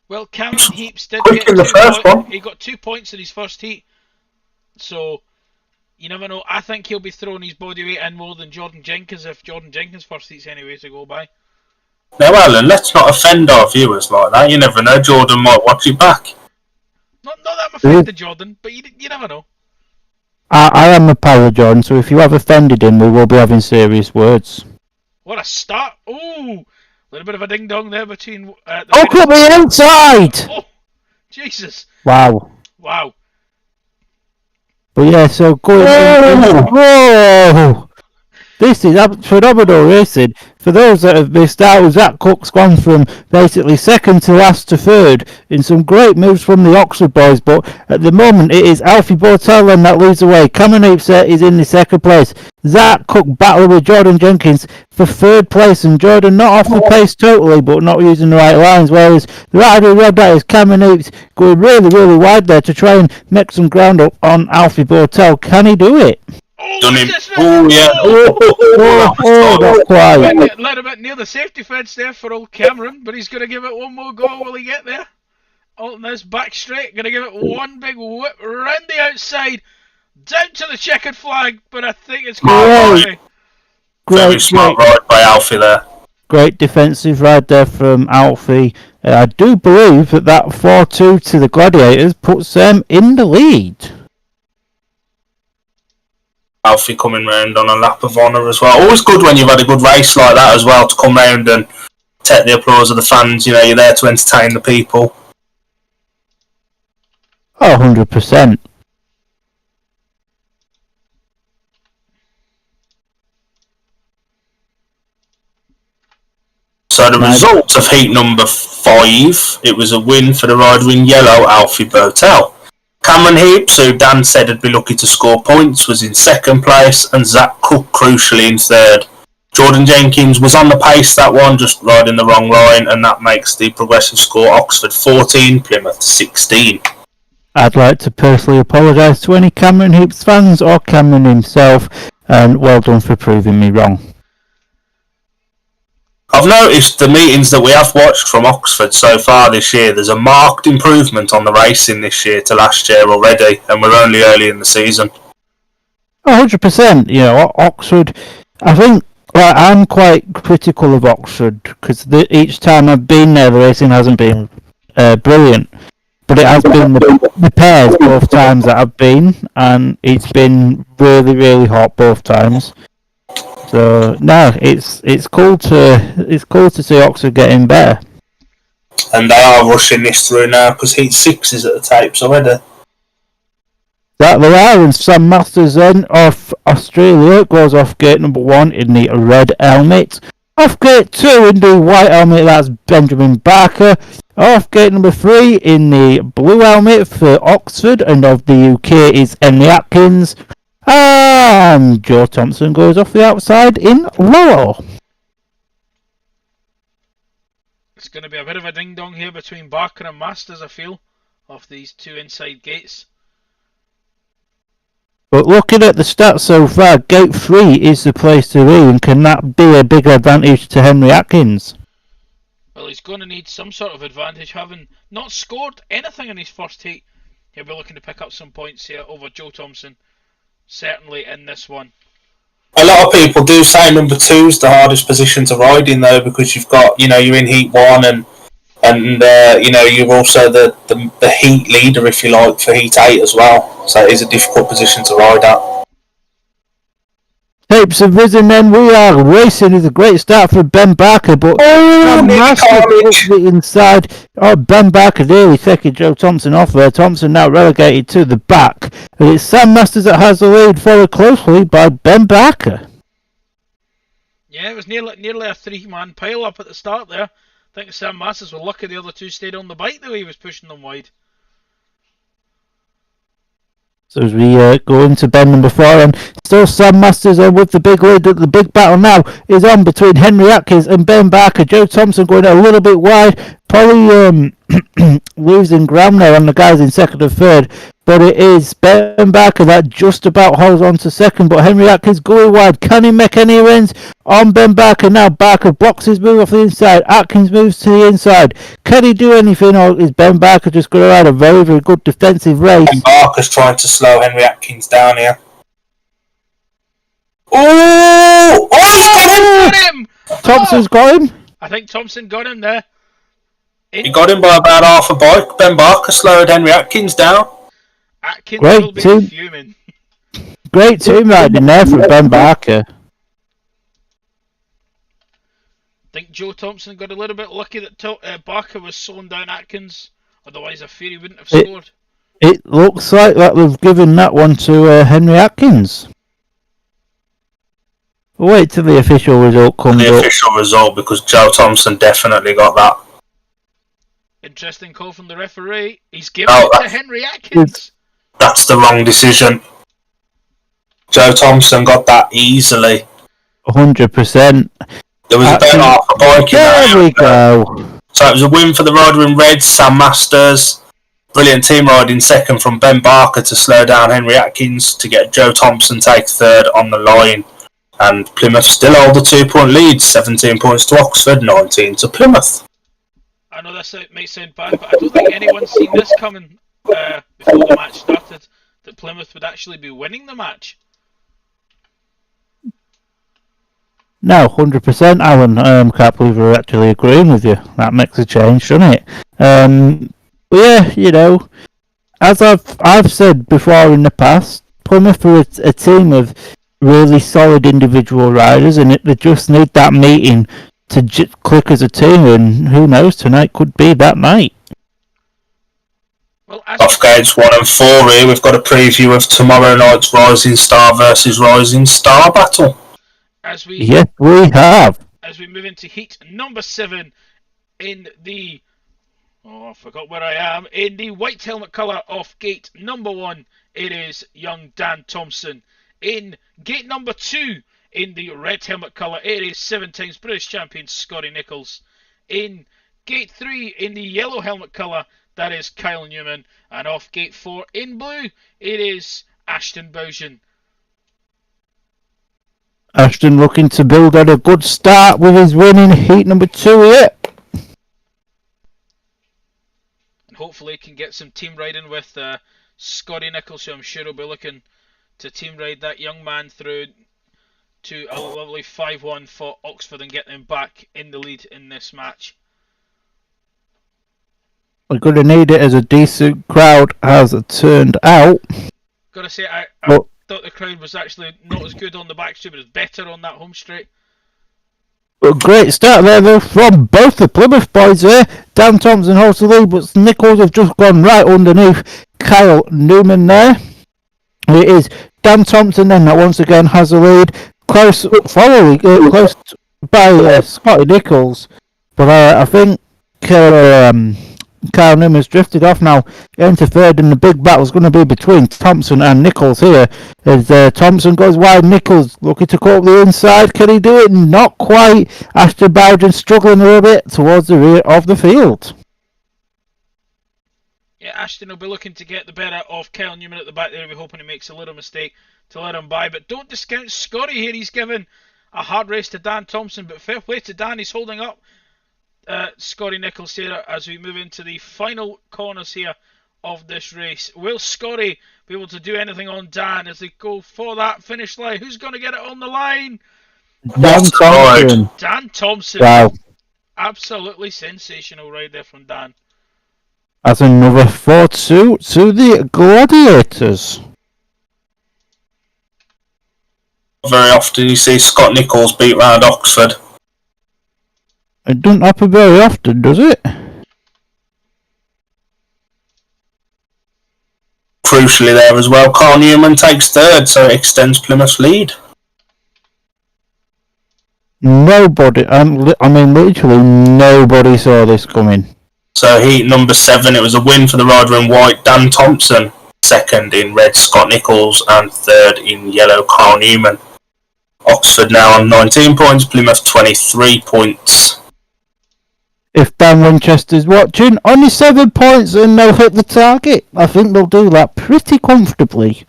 D: Well, Cameron Heaps did
A: Quick
D: get
A: in the first one.
D: He got 2 points in his first heat, so you never know. I think he'll be throwing his body weight in more than Jordan Jenkins if Jordan Jenkins' first heat's anyway to go by.
A: Now, Alan, let's not offend our viewers like that. You never know. Jordan might watch it back.
D: Not that I'm offended, Jordan, but you never know.
C: I am a pal of Jordan, so if you have offended him, we will be having serious words.
D: What a start! Ooh, a little bit of a ding dong there between. The
C: Oh, cut me outside!
D: Oh, Jesus!
C: Wow.
D: Wow.
C: But yeah, so going. Whoa! This is phenomenal racing. For those that have missed out, Zach Cook's gone from basically second to last to third in some great moves from the Oxford boys, but at the moment it is Alfie Bortel that leads the way. Cameron Heaps is in the second place. Zach Cook battling with Jordan Jenkins for third place, and Jordan not off the pace totally, but not using the right lines, whereas the rider red that is Cameron Heaps going really, really wide there to try and make some ground up on Alfie Bortel. Can he do it?
A: Done him.
D: Oh,
A: Yeah.
C: Not quite.
D: A little bit near the safety fence there for old Cameron, but he's going to give it one more go. Will he get there? Oh, this back straight, going to give it one big whip round the outside, down to the checkered flag, but I think it's going to be.
A: Very smart ride by Alfie there.
C: Great defensive ride there from Alfie. I do believe that 4-2 to the Gladiators puts them in the lead.
A: Alfie coming round on a lap of honour as well. Always good when you've had a good race like that as well to come round and take the applause of the fans. You know, you're there to entertain the people.
C: Oh, 100%.
A: So the result of heat number 5, it was a win for the rider in yellow, Alfie Botel. Cameron Heaps, who Dan said would be lucky to score points, was in second place, and Zach Cook crucially in third. Jordan Jenkins was on the pace that one, just riding the wrong line, and that makes the progressive score Oxford 14, Plymouth 16.
C: I'd like to personally apologise to any Cameron Heaps fans or Cameron himself, and well done for proving me wrong.
A: I've noticed the meetings that we have watched from Oxford so far this year, there's a marked improvement on the racing this year to last year already, and we're only early in the season.
C: 100%. You know, Oxford, I think, I'm quite critical of Oxford, because each time I've been there, the racing hasn't been brilliant. But it has been the pairs both times that I've been, and it's been really, really hot both times. So no, it's cool to see Oxford getting better.
A: And they are rushing this through now because heat 6 is at the tapes already.
C: That they are, and Sam Masters then of Australia goes off gate number 1 in the red helmet. Off gate 2 in the white helmet, that's Benjamin Barker. Off gate number 3 in the blue helmet for Oxford, and of the UK is Henry Atkins. And Joe Thompson goes off the outside in Lowell.
D: It's going to be a bit of a ding dong here between Barker and Masters, I feel, off these two inside gates.
C: But looking at the stats so far, gate 3 is the place to be, and can that be a big advantage to Henry Atkins?
D: Well, he's going to need some sort of advantage, having not scored anything in his first heat. He'll be looking to pick up some points here over Joe Thompson. certainly in this one.
A: A lot of people do say number 2 is the hardest position to ride in, though, because you've got, you're in heat 1 and you're also the heat leader, if you like, for heat 8 as well. So it is a difficult position to ride at.
C: Tapes have risen, then we are racing. Is a great start for Ben Barker, but
A: Carnage.
C: the inside. Oh, Ben Barker nearly taking Joe Thompson off there. Thompson now relegated to the back, and it's Sam Masters that has the lead, followed closely by Ben Barker.
D: Yeah, it was nearly a 3-man pile up at the start there. I think Sam Masters were lucky the other two stayed on the bike the way he was pushing them wide.
C: So as we go into bend number 4, and still Sam Masters with the big lead. The big battle now is on between Henry Atkins and Ben Barker. Joe Thompson going a little bit wide, probably losing ground there on the guys in second and third. But it is Ben Barker that just about holds on to second. But Henry Atkins going wide. Can he make any wins on Ben Barker? Now Barker blocks his move off the inside. Atkins moves to the inside. Can he do anything, or is Ben Barker just going to ride a very, very good defensive race?
A: Ben Barker's trying to slow Henry Atkins down here. Oh, he's got him!
C: Thompson's got him.
D: I think Thompson got him there.
A: He got him by about half a bike. Ben Barker slowed Henry Atkins down.
D: Atkins
C: Great
D: will be
C: team.
D: fuming.
C: Great team riding there for Ben Barker.
D: I think Joe Thompson got a little bit lucky that Barker was slowing down Atkins. Otherwise, I fear he wouldn't have scored.
C: It looks like that they've given that one to Henry Atkins. We'll wait till the official result comes
A: The
C: up.
A: official result, because Joe Thompson definitely got that.
D: Interesting call from the referee. He's giving
A: Oh,
D: it to Henry Atkins.
A: That's the wrong decision. Joe Thompson got that easily.
C: 100%.
A: There was about half a bike in
C: There
A: there.
C: we go.
A: So it was a win for the rider in red, Sam Masters. Brilliant team riding second from Ben Barker to slow down Henry Atkins to get Joe Thompson take third on the line. And Plymouth still hold the 2-point lead, 17 points to Oxford, 19 to Plymouth.
D: I know this might sound bad, but I don't think anyone's seen this coming before the match started, that Plymouth would actually be winning the match.
C: No, 100%, Alan. Can't believe we're actually agreeing with you. That makes a change, doesn't it? But yeah, as I've said before in the past, Plymouth are a team of really solid individual riders, and they just need that meeting to click as a team, and who knows, tonight could be that night.
D: Well,
A: Off gates 1 and 4 here, we've got a preview of tomorrow night's Rising Star versus Rising Star battle.
D: As we
C: Yes, we have.
D: As we move into heat number 7 in the... Oh, I forgot where I am. In the white helmet colour of gate number 1, it is young Dan Thompson. In gate number 2, in the red helmet colour, it is 7 times British champion Scotty Nichols. In gate 3, in the yellow helmet colour, that is Kyle Newman. And off gate 4, in blue, it is Ashton Bowsion.
C: Ashton looking to build on a good start with his win in heat number 2 here.
D: And hopefully can get some team riding with Scotty Nichols, who I'm sure will be looking to team ride that young man through to a lovely 5-1 for Oxford and get them back in the lead in this match.
C: We're going to need it as a decent crowd has turned out.
D: Gotta say, I thought the crowd was actually not as good on the back straight, but it was better on that home straight.
C: Well, great start there though from both the Plymouth boys there. Dan Thompson holds the lead, but Nichols have just gone right underneath Kyle Newman there. It is Dan Thompson then that once again has the lead. Close by Scotty Nichols. But I think Kyle Newman's drifted off now into third, and the big battle's going to be between Thompson and Nichols here. As Thompson goes wide, Nichols looking to call up the inside. Can he do it? Not quite. Ashton Bowden struggling a little bit towards the rear of the field.
D: Yeah, Ashton will be looking to get the better of Kyle Newman at the back there. We're hoping he makes a little mistake to let him by. But don't discount Scotty here. He's given a hard race to Dan Thompson, but fair play to Dan. He's holding up Scotty Nichols here as we move into the final corners here of this race. Will Scotty be able to do anything on Dan as they go for that finish line? Who's going to get it on the line?
C: Dan Thompson.
D: Dan Thompson.
C: Wow.
D: Absolutely sensational ride there from Dan.
C: As another 4-2 to the Gladiators.
A: Very often you see Scott Nicholls beat round Oxford.
C: It doesn't happen very often, does it?
A: Crucially there as well, Carl Newman takes third, so it extends Plymouth's lead.
C: Nobody, I mean literally nobody saw this coming.
A: So heat number 7, it was a win for the rider in white, Dan Thompson. Second in red, Scott Nicholls, and third in yellow, Carl Newman. Oxford now on 19 points, Plymouth 23 points.
C: If Dan Winchester's watching, only 7 points and they'll hit the target. I think they'll do that pretty comfortably.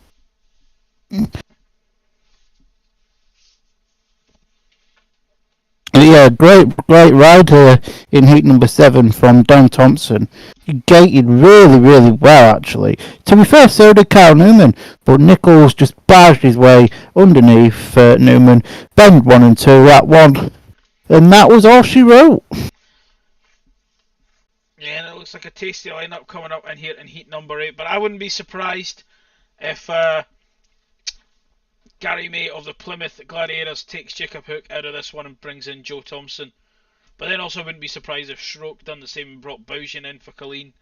C: Yeah, great ride here in heat number 7 from Dan Thompson. He gated really well actually. To be fair, so did Carl Newman, but Nicholls just barged his way underneath Newman, bend 1 and 2 at 1, and that was all she wrote.
D: Yeah, and it looks like a tasty lineup coming up in here in heat number 8, but I wouldn't be surprised if Gary May of the Plymouth Gladiators takes Jacob Hook out of this one and brings in Joe Thompson. But then also wouldn't be surprised if Schrock done the same and brought Bougen in for Colleen.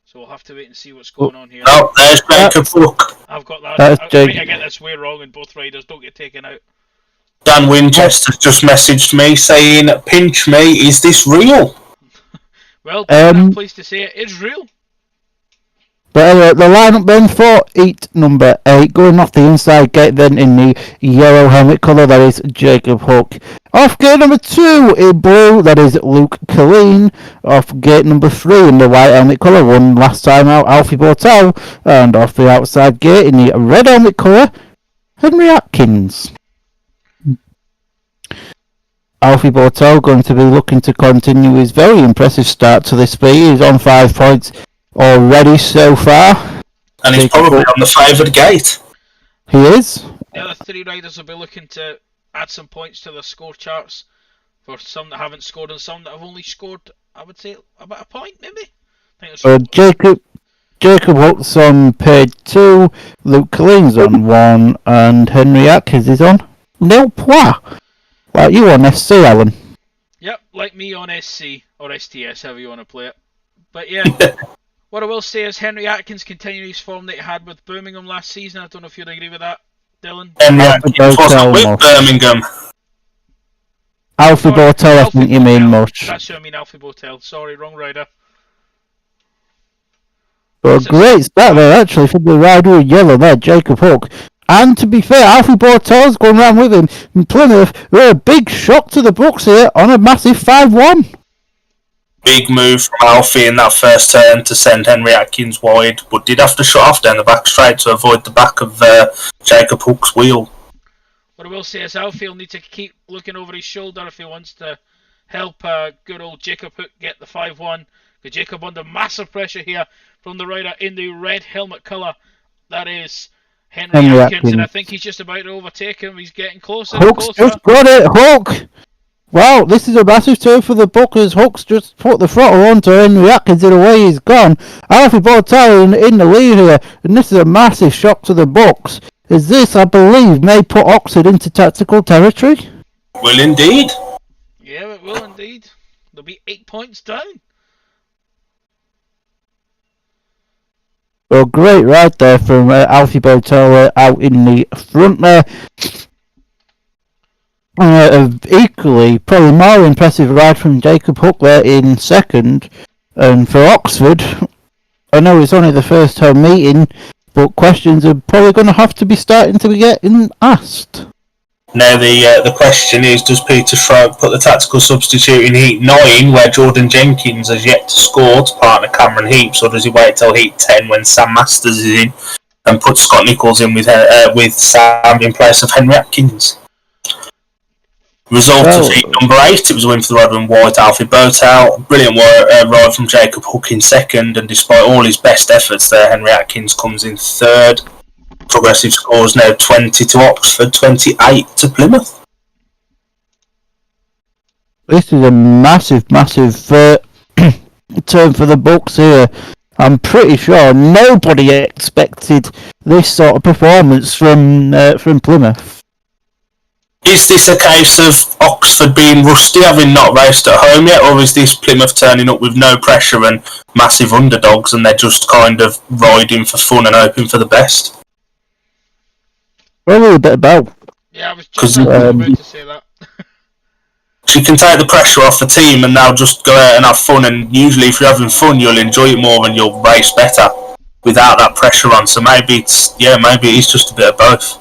D: So we'll have to wait and see what's going on here.
A: Oh, there's Jacob Hook.
D: I've got that. I get this way wrong and both riders don't get taken out.
A: Dan Winchester's just messaged me saying, pinch me, is this real?
D: Well, I'm pleased to say it is real.
C: But anyway, the lineup then for heat number 8, going off the inside gate then in the yellow helmet colour, that is Jacob Hook. Off gate number 2 in blue, that is Luke Colleen. Off gate number 3 in the white helmet colour, won last time out, Alfie Bortel. And off the outside gate in the red helmet colour, Henry Atkins. Alfie Bortel going to be looking to continue his very impressive start to this speed. He's on 5 points already so far.
A: And he's probably on the favoured gate.
C: He is.
D: The other 3 riders will be looking to add some points to the score charts for some that haven't scored and some that have only scored, I would say, about a point maybe.
C: Jacob Hook's on page 2, Luke Colleen's on 1, and Henry Atkins is on nil point. Well, you on SC, Alan?
D: Yep, like me on SC, or STS, however you want to play it. But yeah, what I will say is Henry Atkins continued his form that he had with Birmingham last season. I don't know if you'd agree with that, Dylan.
A: Henry Atkins wasn't with Birmingham.
C: Alfie Bortel, I think you mean much.
D: That's who I mean, Alfie Bortel. Sorry, wrong rider.
C: Well, great start there, actually, for the rider in yellow there, Jacob Hook. And to be fair, Alfie Bortel's going round with him in Plymouth. We're a big shock to the books here on a massive 5-1.
A: Big move from Alfie in that first turn to send Henry Atkins wide, but did have to shut off down the back straight to avoid the back of Jacob Hook's wheel.
D: What I will say is Alfie will need to keep looking over his shoulder if he wants to help good old Jacob Hook get the 5-1. Because Jacob under massive pressure here from the rider in the red helmet colour. That is Henry Atkins, and I think he's just about to overtake him. He's getting closer and
C: Hook's
D: closer.
C: Just got it, Hook! Wow, this is a massive turn for the Bookers. Hook's just put the throttle onto Henry Atkins and away he's gone. Alfie Bortel in the lead here, and this is a massive shock to the Bucks. As this, I believe, may put Oxford into tactical territory?
A: Will indeed.
D: Yeah, it will indeed. They'll be 8 points down.
C: Well, great ride there from Alfie Bortel out in the front there. Equally, probably more impressive ride from Jacob Hook there in second. And for Oxford, I know it's only the first home meeting, but questions are probably going to have to be starting to be getting asked.
A: Now the question is, does Peter Schrock put the tactical substitute in Heat 9, where Jordan Jenkins has yet to score, to partner Cameron Heaps, or does he wait till Heat 10 when Sam Masters is in, and put Scott Nicholls in with Sam in place of Henry Atkins? Result of heat number 8, it was a win for the red and white Alfie Botel. Brilliant ride from Jacob Hook in second, and despite all his best efforts there, Henry Atkins comes in third. Progressive scores now 20 to Oxford, 28 to Plymouth.
C: This is a massive turn for the Bucks here. I'm pretty sure nobody expected this sort of performance from Plymouth.
A: Is this a case of Oxford being rusty, having not raced at home yet, or is this Plymouth turning up with no pressure and massive underdogs, and they're just kind of riding for fun and hoping for the best?
C: Probably a bit of both.
D: Yeah, I was just about to say that.
A: So you can take the pressure off the team and now just go out and have fun, and usually if you're having fun you'll enjoy it more and you'll race better without that pressure on. So maybe it is just a bit of both.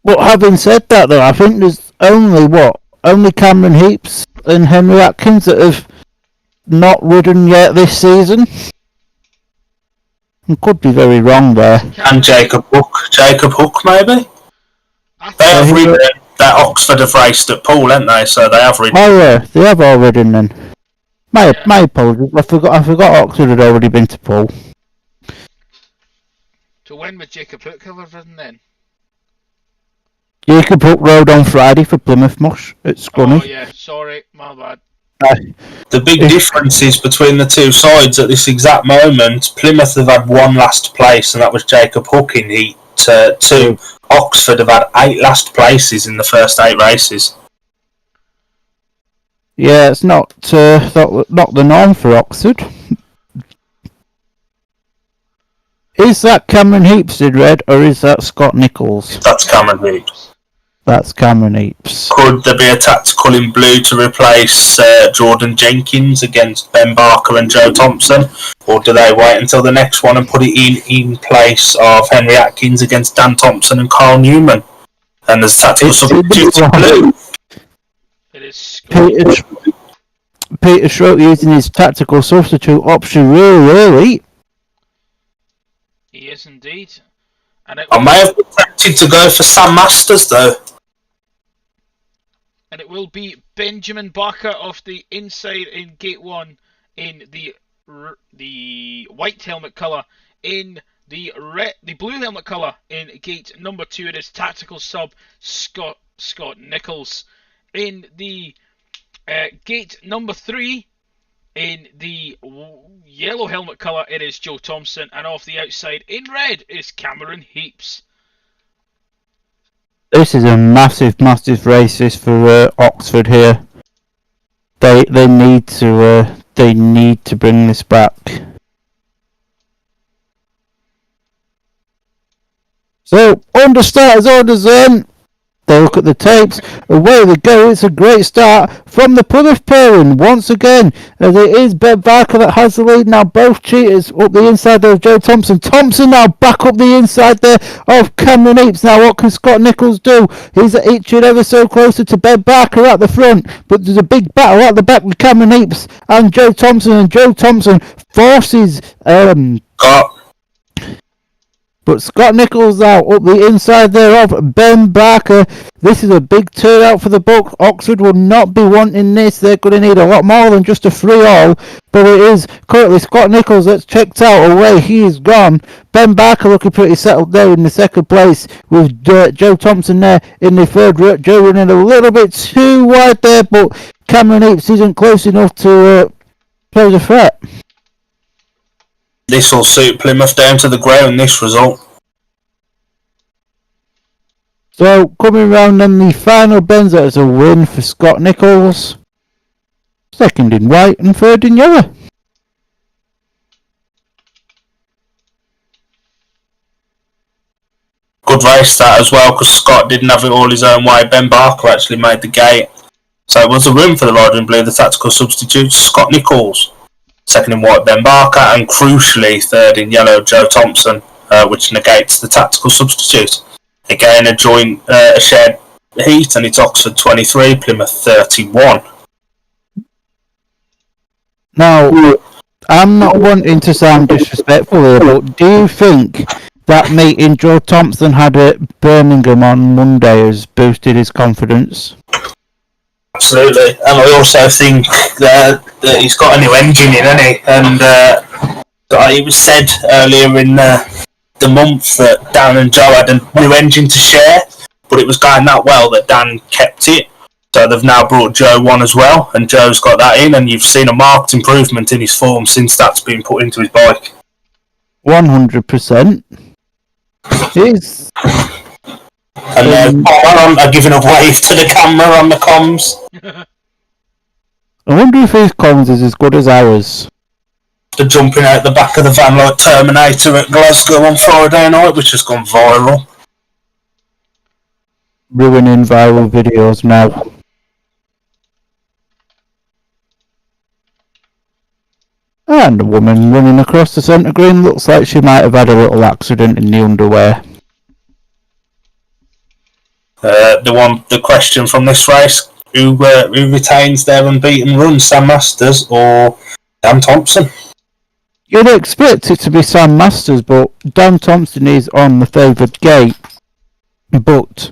C: But having said that though, I think there's only Cameron Heaps and Henry Atkins that have not ridden yet this season. I could be very wrong there.
A: And Jacob Hook maybe? They have ridden. That Oxford have raced at Poole, haven't they? So they have ridden.
C: Oh yeah, they have all ridden then. My apologies. I forgot Oxford had already been to Poole.
D: To when would Jacob Hook have ridden then?
C: Jacob Hook rode on Friday for Plymouth Mush at Scunny.
D: Oh yeah, sorry, my bad.
A: The big difference is between the two sides at this exact moment. Plymouth have had one last place, and that was Jacob Hook in Heat 2. Oxford have had 8 last places in the first 8 races.
C: Yeah, it's not the norm for Oxford. Is that Cameron Heaps in red, or is that Scott Nichols?
A: That's Cameron Heaps.
C: That's Cameron Heaps.
A: Could there be a tactical in blue to replace Jordan Jenkins against Ben Barker and Joe Thompson? Or do they wait until the next one and put it in place of Henry Atkins against Dan Thompson and Carl Newman? And there's tactical substitutes in blue.
D: It is
C: Peter Schroep using his tactical substitute option really early.
D: He is indeed. And
A: I may have been tempted to go for Sam Masters though.
D: And it will be Benjamin Barker off the inside in Gate 1 in the white helmet colour. In the blue helmet colour in Gate number 2, it is tactical sub Scott Nichols. In the Gate number 3, in the yellow helmet colour, it is Joe Thompson. And off the outside in red is Cameron Heaps.
C: This is a massive race for Oxford here. They need to bring this back. So under starters orders then. They look at the tapes, away they go, it's a great start from the Plymouth pairing once again, as it is Ben Barker that has the lead now, both cheaters up the inside there of Joe Thompson. Thompson now back up the inside there of Cameron Heaps. Now what can Scott Nichols do? He's itching ever so closer to Ben Barker at the front, but there's a big battle at the back with Cameron Heaps and Joe Thompson, and Joe Thompson forces but Scott Nichols now up the inside there of Ben Barker. This is a big turnout for the Bucks. Oxford will not be wanting this. They're going to need a lot more than just a 3-all. But it is currently Scott Nichols that's checked out away. He is gone. Ben Barker looking pretty settled there in the second place with Joe Thompson there in the third. Joe running a little bit too wide there, but Cameron Heaps isn't close enough to pose a threat.
A: This will suit Plymouth down to the ground, this result.
C: So, coming round on the final bends, that is a win for Scott Nichols. Second in white and third in yellow.
A: Good race that as well, because Scott didn't have it all his own way. Ben Barker actually made the gate. So it was a win for the rider in blue, the tactical substitute, Scott Nichols. Second in white, Ben Barker, and crucially, third in yellow, Joe Thompson, which negates the tactical substitute. Again, a shared heat, and it's Oxford 23, Plymouth 31.
C: Now, I'm not wanting to sound disrespectful here, but do you think that meeting Joe Thompson had at Birmingham on Monday has boosted his confidence.
A: Absolutely, and I also think that he's got a new engine in, hasn't he? And it was said earlier in the month that Dan and Joe had a new engine to share, but it was going that well that Dan kept it. So they've now brought Joe one as well, and Joe's got that in, and you've seen a marked improvement in his form since that's been put into his bike.
C: 100%. He's...
A: And Palmer are giving a wave to the camera on the comms.
C: I wonder if his comms is as good as ours.
A: They're jumping out the back of the van like Terminator at Glasgow on Friday night, which has gone viral.
C: Ruining viral videos now. And a woman running across the centre green looks like she might have had a little accident in the underwear.
A: The question from this race: who retains their unbeaten run, Sam Masters or Dan Thompson?
C: You'd expect it to be Sam Masters, but Dan Thompson is on the favoured gate. But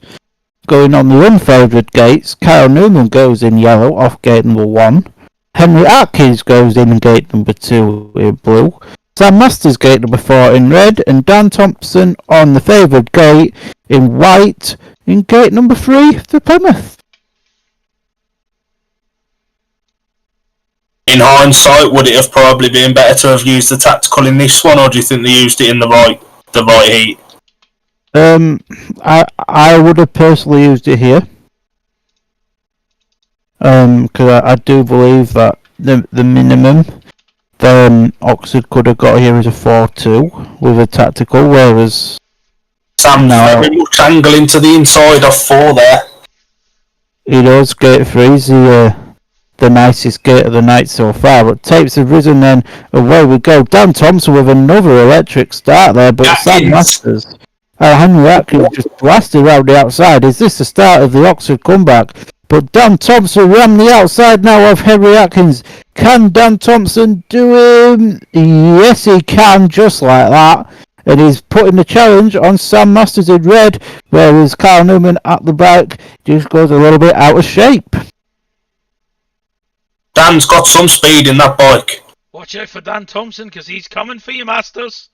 C: going on the unfavoured gates, Kyle Newman goes in yellow off gate number 1. Henry Atkins goes in gate number 2 in blue. Sam Masters gate number 4 in red, and Dan Thompson on the favoured gate in white in gate number 3 for Plymouth.
A: In hindsight, would it have probably been better to have used the tactical in this one, or do you think they used it in the right heat?
C: I would have personally used it here. Because I do believe that the minimum Oxford could have got here is a 4-2 with a tactical, whereas
A: Sam's very much angling to the inside of 4 there.
C: He does. Gate 3's the nicest gate of the night so far, but tapes have risen, then away we go. Dan Thompson with another electric start there, but Sam Masters, Henry Atkins just blasted around the outside. Is this the start of the Oxford comeback? But Dan Thompson ran the outside now of Henry Atkins. Can Dan Thompson do him? Yes, he can, just like that. And he's putting the challenge on Sam Masters in red, whereas Kyle Newman at the back just goes a little bit out of shape.
A: Dan's got some speed in that bike.
D: Watch out for Dan Thompson, because he's coming for you, Masters.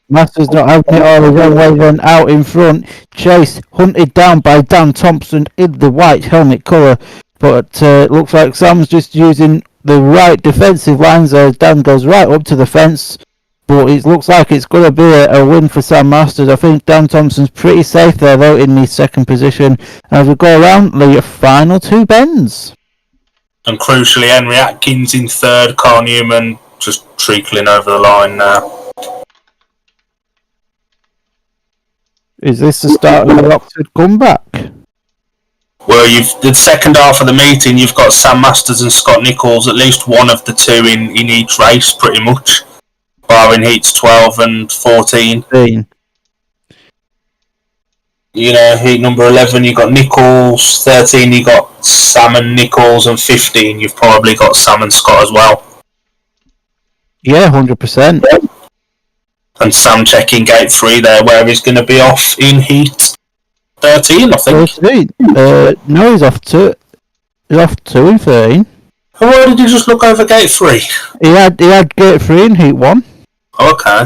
C: Masters not having it all his own way, then out in front. Chase hunted down by Dan Thompson in the white helmet colour, but it looks like Sam's just using the right defensive lines as Dan goes right up to the fence. But it looks like it's going to be a win for Sam Masters. I think Dan Thompson's pretty safe there though in the second position as we go around the final 2 bends.
A: And crucially, Henry Atkins in third, Carl Newman just trickling over the line now.
C: Is this the start of the Oxford comeback?
A: Well, the second half of the meeting, you've got Sam Masters and Scott Nichols, at least one of the 2 in each race, pretty much. Barring heats 12 and 14. You know, heat number 11, you've got Nichols. 13, you've got Sam and Nichols. And 15, you've probably got Sam and Scott as well.
C: Yeah, 100%.
A: And Sam checking gate 3 there, where he's going to be off in heat 13, I think.
C: 13? No, he's off 2. He's off 2 in 13.
A: Why did you just look over gate 3?
C: He had gate 3 in heat 1.
A: Okay.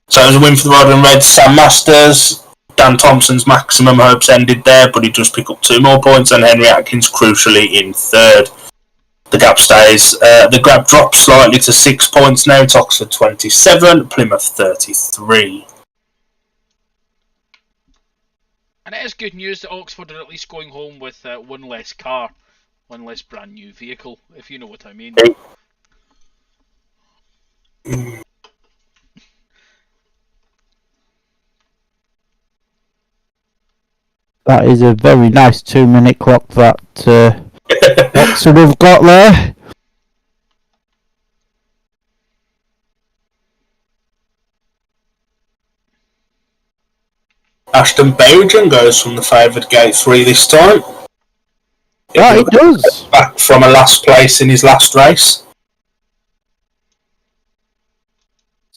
A: So it was a win for the Rod and Red. Sam Masters, Dan Thompson's maximum hopes ended there, but he just picked up 2 more points, and Henry Atkins crucially in third. The gap stays. The gap drops slightly to 6 points now. It's Oxford 27, Plymouth 33.
D: And it is good news that Oxford are at least going home with one less car, one less brand new vehicle, if you know what I mean.
C: That is a very nice 2-minute clock that Oxford have got there.
A: Ashton Bowden goes from the favoured gate 3 this time.
C: Yeah, he does.
A: Back from a last place in his last race.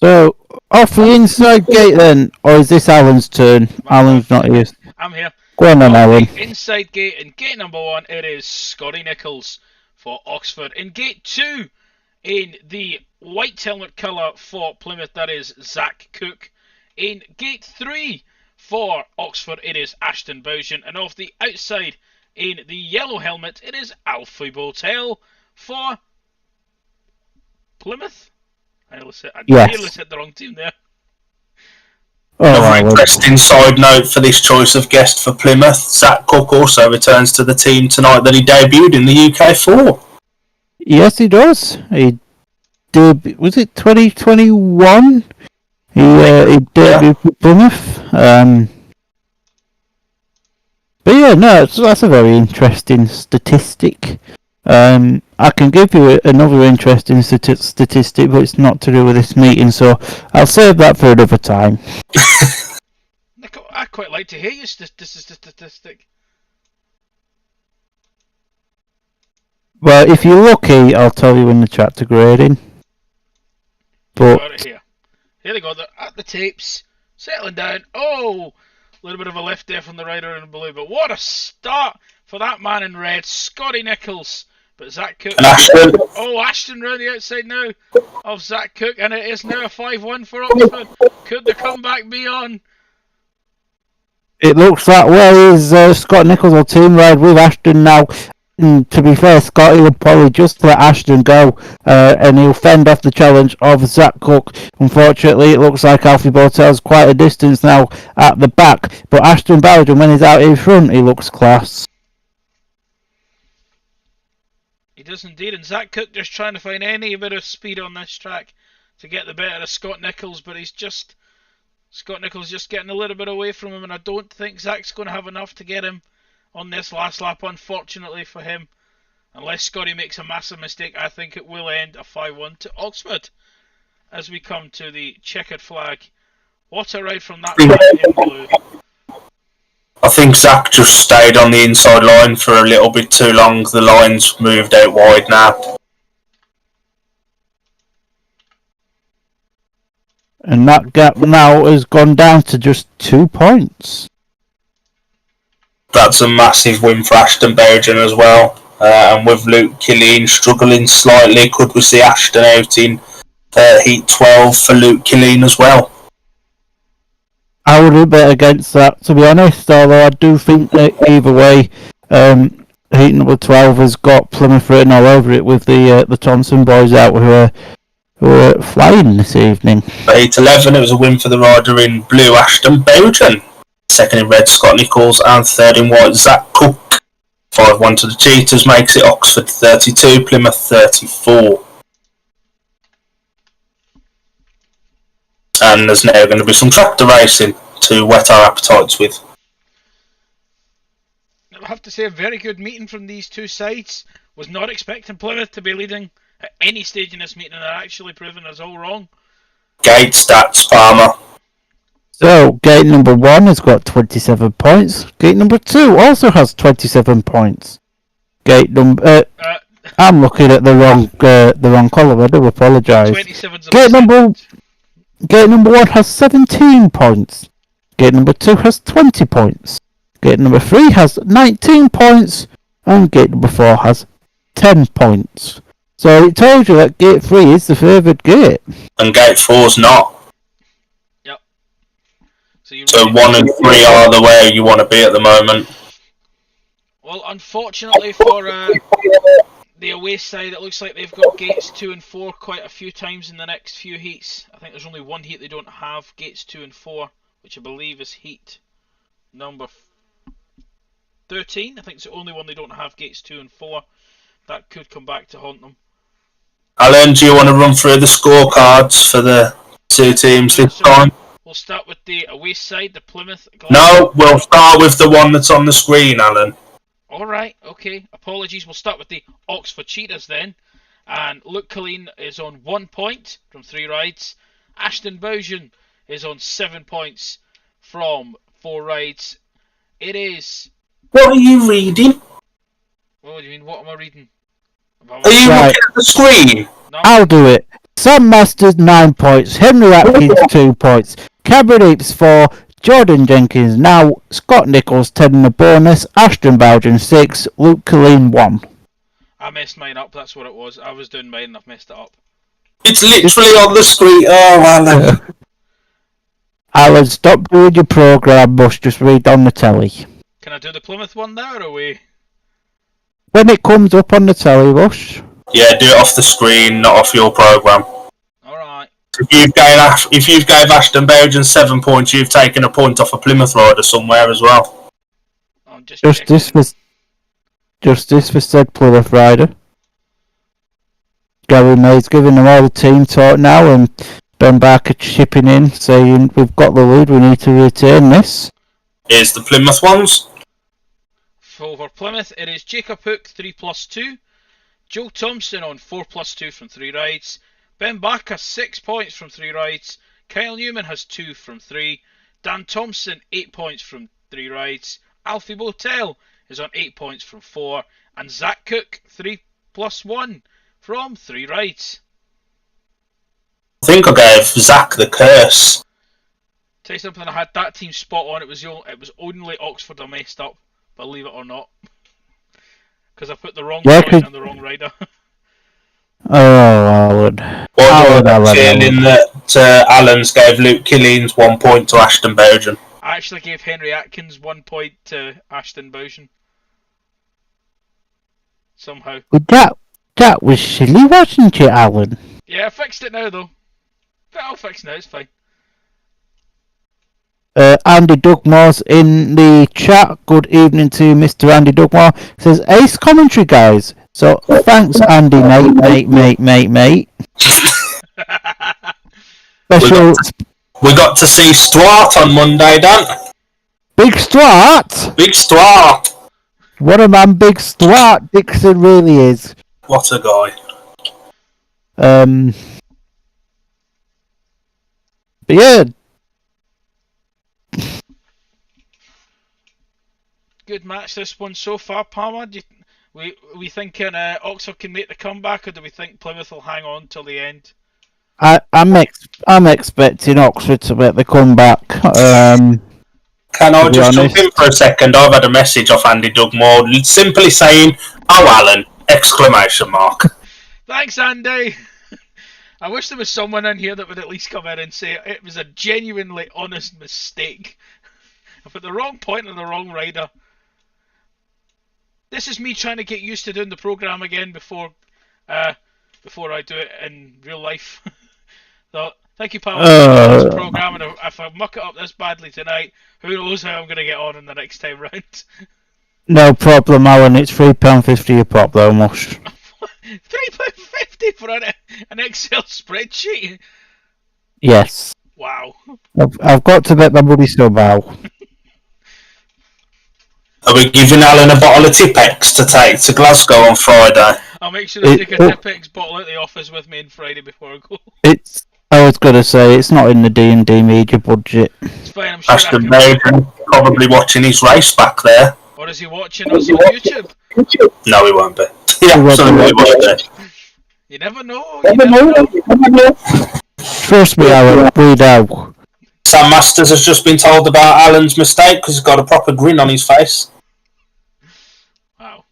C: So, off the inside gate then, or is this Alan's turn? Alan's not here.
D: I'm here.
C: Go on then, Alan.
D: The inside gate, in gate number 1, it is Scotty Nichols for Oxford. In gate 2, in the white helmet colour for Plymouth, that is Zach Cook. In gate 3 for Oxford, it is Ashton Bowden. And off the outside, in the yellow helmet, it is Alfie Botel for Plymouth. I nearly said the wrong team there.
A: Another interesting side note for this choice of guest for Plymouth, Zach Cook also returns to the team tonight that he debuted in the UK for.
C: Yes, he does. He did. Was it 2021? He debuted for Plymouth. But yeah, no, that's a very interesting statistic. I can give you another interesting statistic, but it's not to do with this meeting, so I'll save that for another time.
D: I quite like to hear your statistic.
C: Well, if you're lucky, I'll tell you in the chat to grading. But
D: got it here. Here they go. They're at the tapes, settling down. Oh, a little bit of a lift there from the rider in blue, but what a start for that man in red, Scotty Nichols. But Zach Cook.
A: Ashton.
D: Oh, Ashton round the outside now of Zach Cook, and it is now a 5-1 for Oxford. Could the comeback be on?
C: it looks that way. Is Scott Nichols will team ride with Ashton now. And to be fair, Scotty will probably just let Ashton go, and he'll fend off the challenge of Zach Cook. Unfortunately, it looks like Alfie Botel's quite a distance now at the back, but Ashton Bowden, when he's out in front, he looks class.
D: He does indeed, and Zach Cook just trying to find any bit of speed on this track to get the better of Scott Nichols, but Scott Nichols just getting a little bit away from him, and I don't think Zach's going to have enough to get him on this last lap, unfortunately for him. Unless Scotty makes a massive mistake, I think it will end a 5-1 to Oxford. As we come to the checkered flag. What a ride from that man in blue.
A: I think Zach just stayed on the inside line for a little bit too long. The line's moved out wide now.
C: And that gap now has gone down to just 2 points.
A: That's a massive win for Ashton Bowden as well. And with Luke Killeen struggling slightly, could we see Ashton out in Heat 12 for Luke Killeen as well?
C: I would bet against that, to be honest, although I do think that either way, Heat number 12 has got Plymouth written all over it with the Thompson boys out who are flying this evening.
A: For Heat 11, it was a win for the rider in blue, Ashton Bowden. Second in red, Scott Nichols, and third in white, Zach Cook. 5-1 to the Cheetahs makes it Oxford 32, Plymouth 34. And there's now going to be some tractor racing to whet our appetites with.
D: I have to say, a very good meeting from these two sides. Was not expecting Plymouth to be leading at any stage in this meeting, and they're actually proving us all wrong.
A: Gate stats, Palmer.
C: So, gate number 1 has got 27 points. Gate number 2 also has 27 points. Gate number... I'm looking at the wrong column, I do apologise. Gate number 1 has 17 points. Gate number 2 has 20 points. Gate number 3 has 19 points. And gate number 4 has 10 points. So it told you that gate 3 is the favoured gate.
A: And gate 4's not. So 1 and 3 are the way you want to be at the moment.
D: Well, unfortunately for the away side, it looks like they've got gates 2 and 4 quite a few times in the next few heats. I think there's only one heat they don't have gates 2 and 4, which I believe is heat number 13. I think it's the only one they don't have gates 2 and 4. That could come back to haunt them.
A: Alan, do you want to run through the scorecards for the two teams this time?
D: We'll start with the away side, the Plymouth.
A: No, we'll start with the one that's on the screen, Alan.
D: Alright, okay. Apologies. We'll start with the Oxford Cheetahs then. And Luke Killeen is on 1 point from 3 rides. Ashton Bowden is on 7 points from 4 rides. It is...
A: What are you reading?
D: What do you mean? What am I reading?
A: Are you looking at the screen?
D: No.
C: I'll do it. Sam Masters 9 points, Henry Atkins 2 points, Cameron Heaps 4, Jordan Jenkins now, Scott Nichols 10 in the bonus, Ashton Bowden 6, Luke Killeen 1.
D: I messed mine up, that's what it was. I was doing mine and I've messed it up.
A: It's literally on the screen. Oh, Alan.
C: Alan, stop doing your programme, must just read on the telly.
D: Can I do the Plymouth one now or away?
C: When it comes up on the telly, Rush.
A: Yeah, do it off the screen, not off your programme.
D: Alright.
A: If you've gave Ashton Bowden 7 points, you've taken a point off a Plymouth rider somewhere as well.
D: I'm just
C: Justice for said Plymouth rider. Gary May's giving them all the team talk now, and Ben Barker chipping in, saying we've got the lead, we need to retain this.
A: Here's the Plymouth ones.
D: For Plymouth, it is Jacob Hook 3+2, Joe Thompson on 4+2 from 3 rides, Ben Barker 6 points from 3 rides, Kyle Newman has 2 from 3, Dan Thompson 8 points from 3 rides, Alfie Botel is on 8 points from 4, and Zach Cook 3+1 from 3 rides.
A: I think I gave Zach the curse.
D: Tell you something, I had that team spot on. It was only Oxford I messed up, believe it or not, because I put the wrong point on the wrong rider.
C: Oh, Alan.
A: In that Alan's gave Luke Killings 1 point to Ashton Bowden.
D: I actually gave Henry Atkins 1 point to Ashton Bowden. Somehow.
C: That was silly, wasn't it, Alan?
D: Yeah, I fixed it now though. But I'll fix it now, it's fine.
C: Andy Dugmore's in the chat. Good evening to Mr. Andy Dugmore. Says ace commentary, guys. So thanks, Andy, mate. Special.
A: We got to see Stuart on Monday, Dan.
C: Big Stuart.
A: Big Stuart.
C: What a man, Big Stuart Dixon really is.
A: What a guy.
C: But yeah.
D: Good match this one so far, Palmer. We thinking Oxford can make the comeback, or do we think Plymouth will hang on till the end?
C: I'm expecting Oxford to make the comeback.
A: Can I just jump in for a second? I've had a message off Andy Dugmore simply saying, "Oh, Alan!" Exclamation mark.
D: Thanks, Andy. I wish there was someone in here that would at least come in and say it was a genuinely honest mistake. I put the wrong point on the wrong rider. This is me trying to get used to doing the program again before I do it in real life. So, thank you, pal, for this program. And if I muck it up this badly tonight, who knows how I'm going to get on in the next time round.
C: No problem, Alan. It's £3.50 a pop, though, Mush.
D: £3.50 for an Excel spreadsheet?
C: Yes.
D: Wow.
C: I've got to bet my money somehow.
A: Are we giving Alan a bottle of Tipex to take to Glasgow on Friday?
D: I'll make sure to take a Tipex bottle out of the office with me on Friday before I go.
C: I was going to say, it's not in the D&D media budget.
D: It's fine, I'm sure
A: Ashton Bowden probably watching his race back there.
D: Or is he watching us on YouTube?
A: No, he won't be. He absolutely won't be.
D: You never know. You never know.
C: Trust me, Alan, we know.
A: Sam Masters has just been told about Alan's mistake because he's got a proper grin on his face.
D: Wow.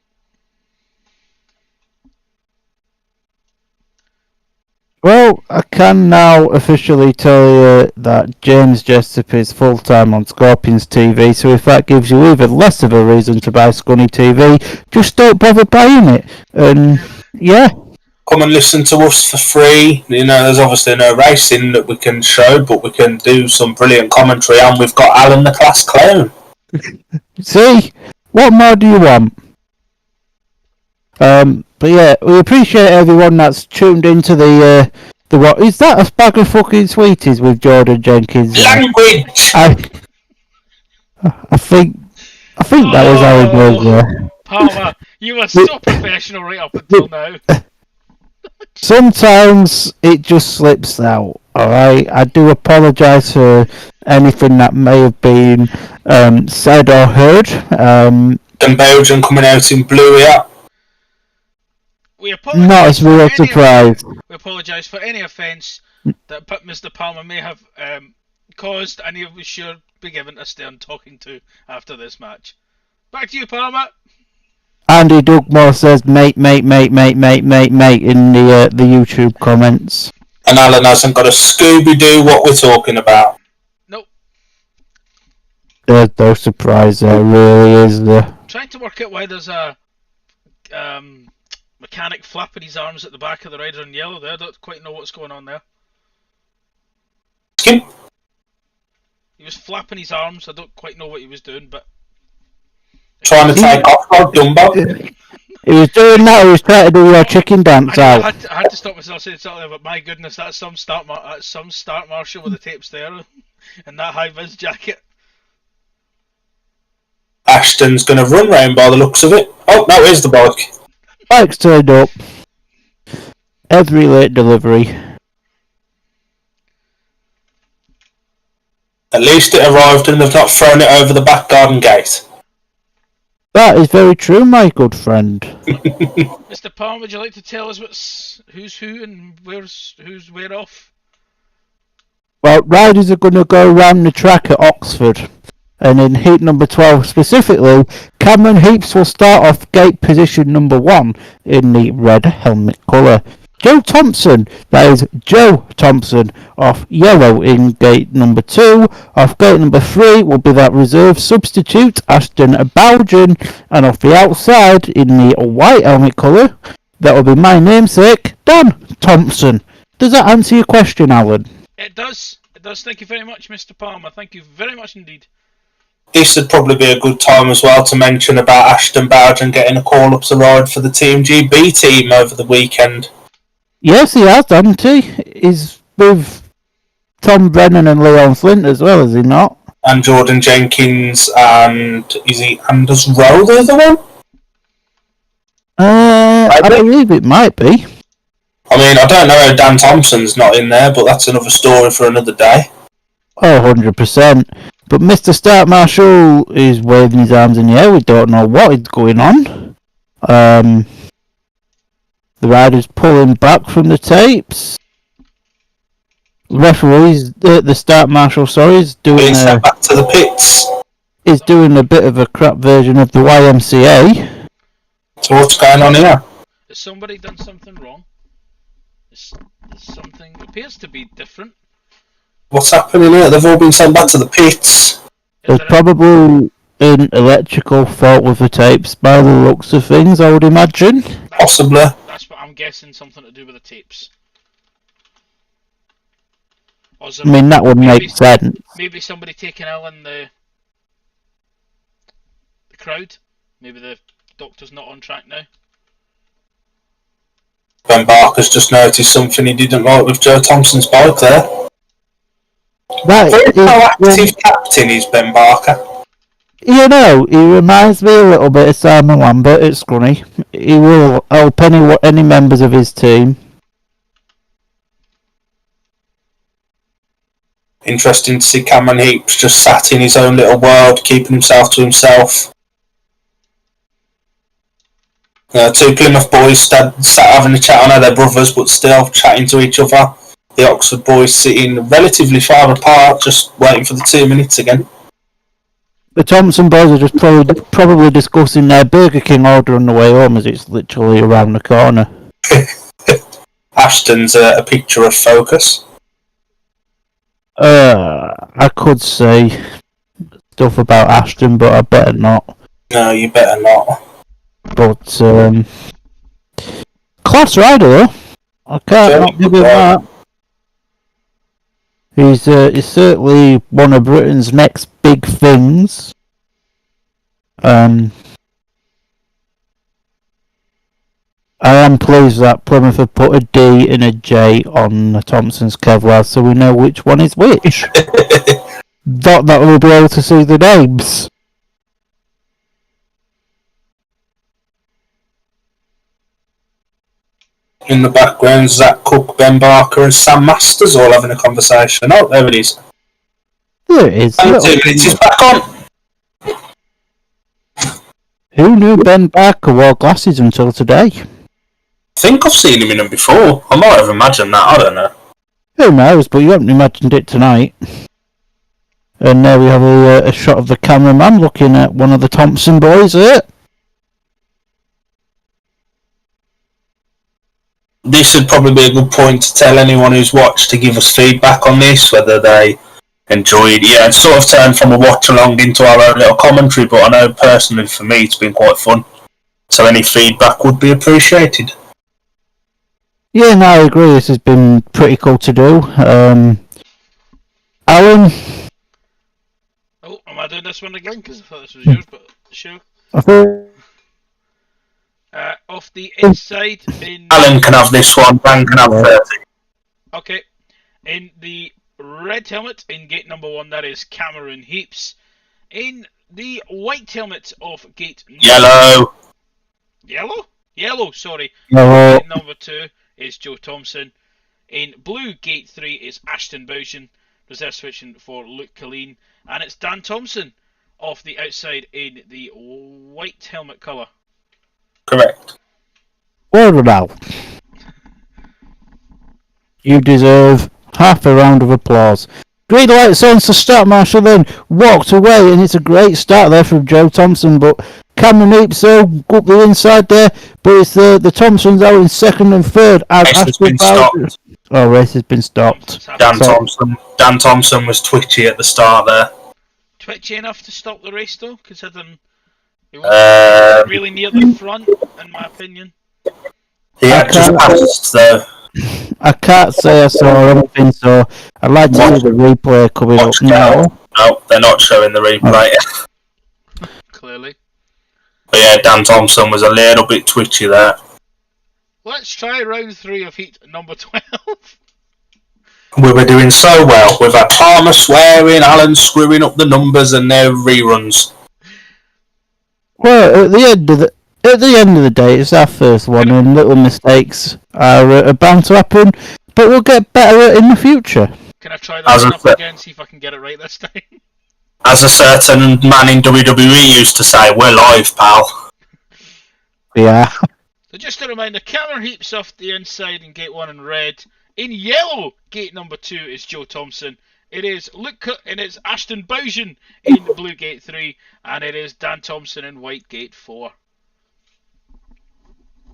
C: Well, I can now officially tell you that James Jessup is full-time on Scorpions TV, so if that gives you even less of a reason to buy Scunny TV, just don't bother buying it. And, yeah.
A: Come and listen to us for free. You know, there's obviously no racing that we can show, but we can do some brilliant commentary, and we've got Alan the Class Clown.
C: See? What more do you want? But yeah, we appreciate everyone that's tuned into the what is that a bag of fucking sweeties with Jordan Jenkins?
A: Language.
C: I think that was how it was.
D: Palmer, you were so professional right up until now.
C: Sometimes it just slips out. Alright, I do apologise for anything that may have been said or heard.
A: And Belgium coming out in blue here.
D: We apologise.
C: Not as real surprise.
D: We apologise for any offence that Mr. Palmer may have caused, and he will sure be given a stern talking to after this match. Back to you, Palmer.
C: Andy Dugmore says mate in the YouTube comments.
A: And Alan hasn't got a Scooby-Doo what we're talking about.
D: Nope.
C: There's no surprise there, really, is there?
D: Trying to work out why there's a mechanic flapping his arms at the back of the rider in yellow there. I don't quite know what's going on there.
A: Skip.
D: He was flapping his arms. I don't quite know what he was doing, but...
A: Trying to take off like Dumbo.
C: He was doing that, he was trying to do your chicken dance out.
D: I had to stop myself saying something there, but my goodness, that's some start marshal with the tapes there, and that high-vis jacket.
A: Ashton's going to run round by the looks of it. Oh, no, here's the bike.
C: Bike's turned up. Every late delivery.
A: At least it arrived and they've not thrown it over the back garden gate.
C: That is very true, my good friend.
D: Mr. Palm, would you like to tell us who's who and who's where off?
C: Well, riders are going to go round the track at Oxford. And in heat number 12 specifically, Cameron Heaps will start off gate position number 1 in the red helmet colour. Joe Thompson, that is Joe Thompson, off yellow in gate number 2. Off gate number 3 will be that reserve substitute, Ashton Bowden. And off the outside, in the white helmet colour, that will be my namesake, Don Thompson. Does that answer your question, Alan?
D: It does. It does. Thank you very much, Mr. Palmer. Thank you very much indeed.
A: This would probably be a good time as well to mention about Ashton Bowden getting a call up to ride for the Team GB team over the weekend.
C: Yes, he has, hasn't he? He's with Tom Brennan and Leon Flint as well, is he not?
A: And Jordan Jenkins and is he Anders Rowe the other one?
C: I believe it might be.
A: I mean, I don't know how Dan Thompson's not in there, but that's another story for another day.
C: Oh, 100%. But Mr. Start Marshall is waving his arms in the air. We don't know what is going on. The rider's pulling back from the tapes. Referees, the Start Marshal, is doing
A: Being sent back to the pits.
C: Is doing a bit of a crap version of the YMCA.
A: So what's going on here?
D: Has somebody done something wrong? Something appears to be different.
A: What's happening here? They've all been sent back to the pits.
C: There's probably an electrical fault with the tapes by the looks of things, I would imagine.
A: Possibly.
D: That's what I'm guessing, something to do with the tapes.
C: I mean, that would make sense.
D: Maybe somebody taking ill in the crowd. Maybe the doctor's not on track now.
A: Ben Barker's just noticed something he didn't like with Joe Thompson's bike there.
C: That
A: Very proactive captain is Ben Barker.
C: You know, he reminds me a little bit of Simon Lambert at Scrunny. He will help any members of his team.
A: Interesting to see Cameron Heaps just sat in his own little world, keeping himself to himself. Two Plymouth boys sat having a chat. I know they're brothers, but still chatting to each other. The Oxford boys sitting relatively far apart, just waiting for the 2 minutes again.
C: The Thompson boys are just probably discussing their Burger King order on the way home, as it's literally around the corner.
A: Ashton's a picture of focus.
C: I could say stuff about Ashton, but I better not.
A: No, you better not.
C: But class rider though. I can't not give him that. He's certainly one of Britain's next big things. I am pleased that Plymouth have put a D and a J on Thompson's Kevlar, so we know which one is which. Not that we'll be able to see the names.
A: In the background, Zach Cook, Ben Barker and Sam Masters all having a conversation. Oh, there it is.
C: There it is.
A: 2 minutes is back on.
C: Who knew Ben Barker wore glasses until today?
A: think I've seen him in them before. I might have imagined that, I don't know.
C: Who knows, but you haven't imagined it tonight. And now we have a shot of the cameraman looking at one of the Thompson boys here.
A: This would probably be a good point to tell anyone who's watched to give us feedback on this, whether they enjoyed it. Yeah, it's sort of turned from a watch-along into our own little commentary, but I know personally for me it's been quite fun. So any feedback would be appreciated.
C: Yeah, no, I agree. This has been pretty cool to do. Alan?
D: Oh, am I doing this one again? Because I thought this was yours, but sure.
C: I thought...
D: Off the inside in...
A: Alan can have this one, Dan can have 30.
D: Okay. In the red helmet in gate number 1, that is Cameron Heaps. In the white helmet of gate...
A: Yellow.
D: Yellow? Yellow, sorry.
C: No.
D: Gate number 2 is Joe Thompson. In blue, gate 3 is Ashton Bowden. Reserve switching for Luke Colleen. And it's Dan Thompson off the outside in the white helmet colour.
A: Correct.
C: Well done. You deserve half a round of applause. Green lights on to start. Marshall then walked away, and it's a great start there from Joe Thompson. But Cameron Heaps go up the inside there, but it's the Thompsons out in second and third.
A: Race has been stopped.
C: Oh, race has been stopped.
A: Dan Thompson was twitchy at the start there.
D: Twitchy enough to stop the race though, considering he was really near the front, in my opinion.
A: He had just passed though.
C: I can't say I saw anything, so I'd like to see the replay coming up now.
A: No, they're not showing the replay.
D: Clearly.
A: But yeah, Dan Thompson was a little bit twitchy there.
D: Let's try round 3 of heat number 12.
A: We were doing so well. We've had Palmer swearing, Alan screwing up the numbers, and now reruns.
C: Well, at the end of the day, it's our first one, and little mistakes are bound to happen. But we'll get better in the future.
D: Can I try that one up again, see if I can get it right this time?
A: As a certain man in WWE used to say, we're live, pal.
C: Yeah.
D: So just a reminder, Cameron Heaps off the inside in gate 1 in red. In yellow, gate number 2 is Joe Thompson. It is and it's Ashton Bowden in blue gate 3, and it is Dan Thompson in white gate 4.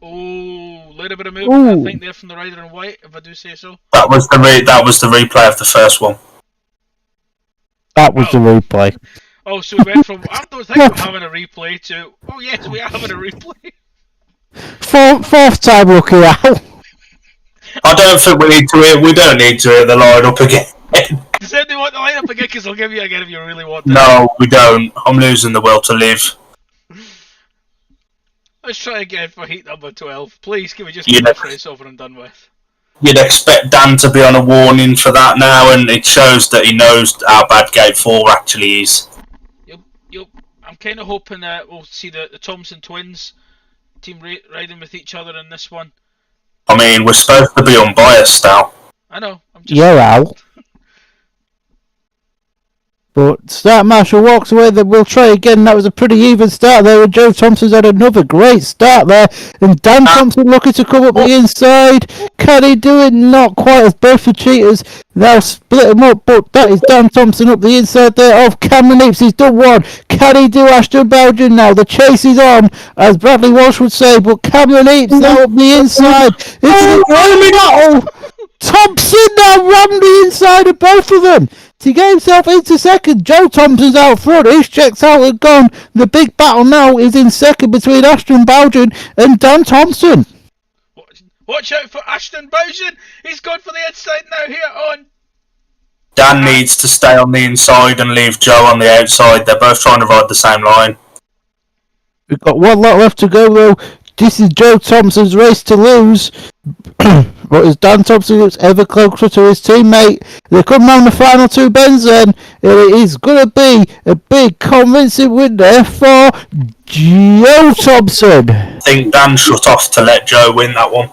D: Oh, little bit of movement, I think, there from the rider in white, if I do say so.
A: That was the replay of the first one.
C: That was the replay.
D: Oh, so we went from I don't think we're having a replay to oh yes, we are having a replay.
C: Fourth time lucky out.
A: I don't think we don't need to hear the line up again.
D: Does anybody want the line up again? Because I'll give you again if you really want it.
A: No, we don't. I'm losing the will to live.
D: Let's try again for heat number 12. Please, can we just get the race over and done with?
A: You'd expect Dan to be on a warning for that now, and it shows that he knows how bad Gate 4 actually is.
D: Yep. I'm kind of hoping that we'll see the Thompson twins team riding with each other in this one.
A: I mean, we're supposed to be unbiased now.
D: I know. I'm just...
C: You're out. But Start Marshall walks away, then we'll try again. That was a pretty even start there, and Joe Thompson's had another great start there. And Dan Thompson looking to come up the inside. Can he do it? Not quite, as both the cheaters now split them up, but that is Dan Thompson up the inside there of Cameron Heaps. He's done one. Can he do Ashton Bowden now? The chase is on, as Bradley Walsh would say, but Cameron Heaps now up the inside. It's the great battle. Thompson now rammed the inside of both of them to get himself into second. Joe Thompson's out front. He's checked out and gone. The big battle now is in second between Ashton Bowden and Dan Thompson.
D: Watch out for Ashton Bowden. He's gone for the inside now here on.
A: Dan needs to stay on the inside and leave Joe on the outside. They're both trying to ride the same line.
C: We've got one lot left to go though. This is Joe Thompson's race to lose. But as Dan Thompson looks ever closer to his teammate, they come round the final 2 bends then. It is going to be a big convincing win there for Joe Thompson.
A: I think Dan shut off to let Joe win that one.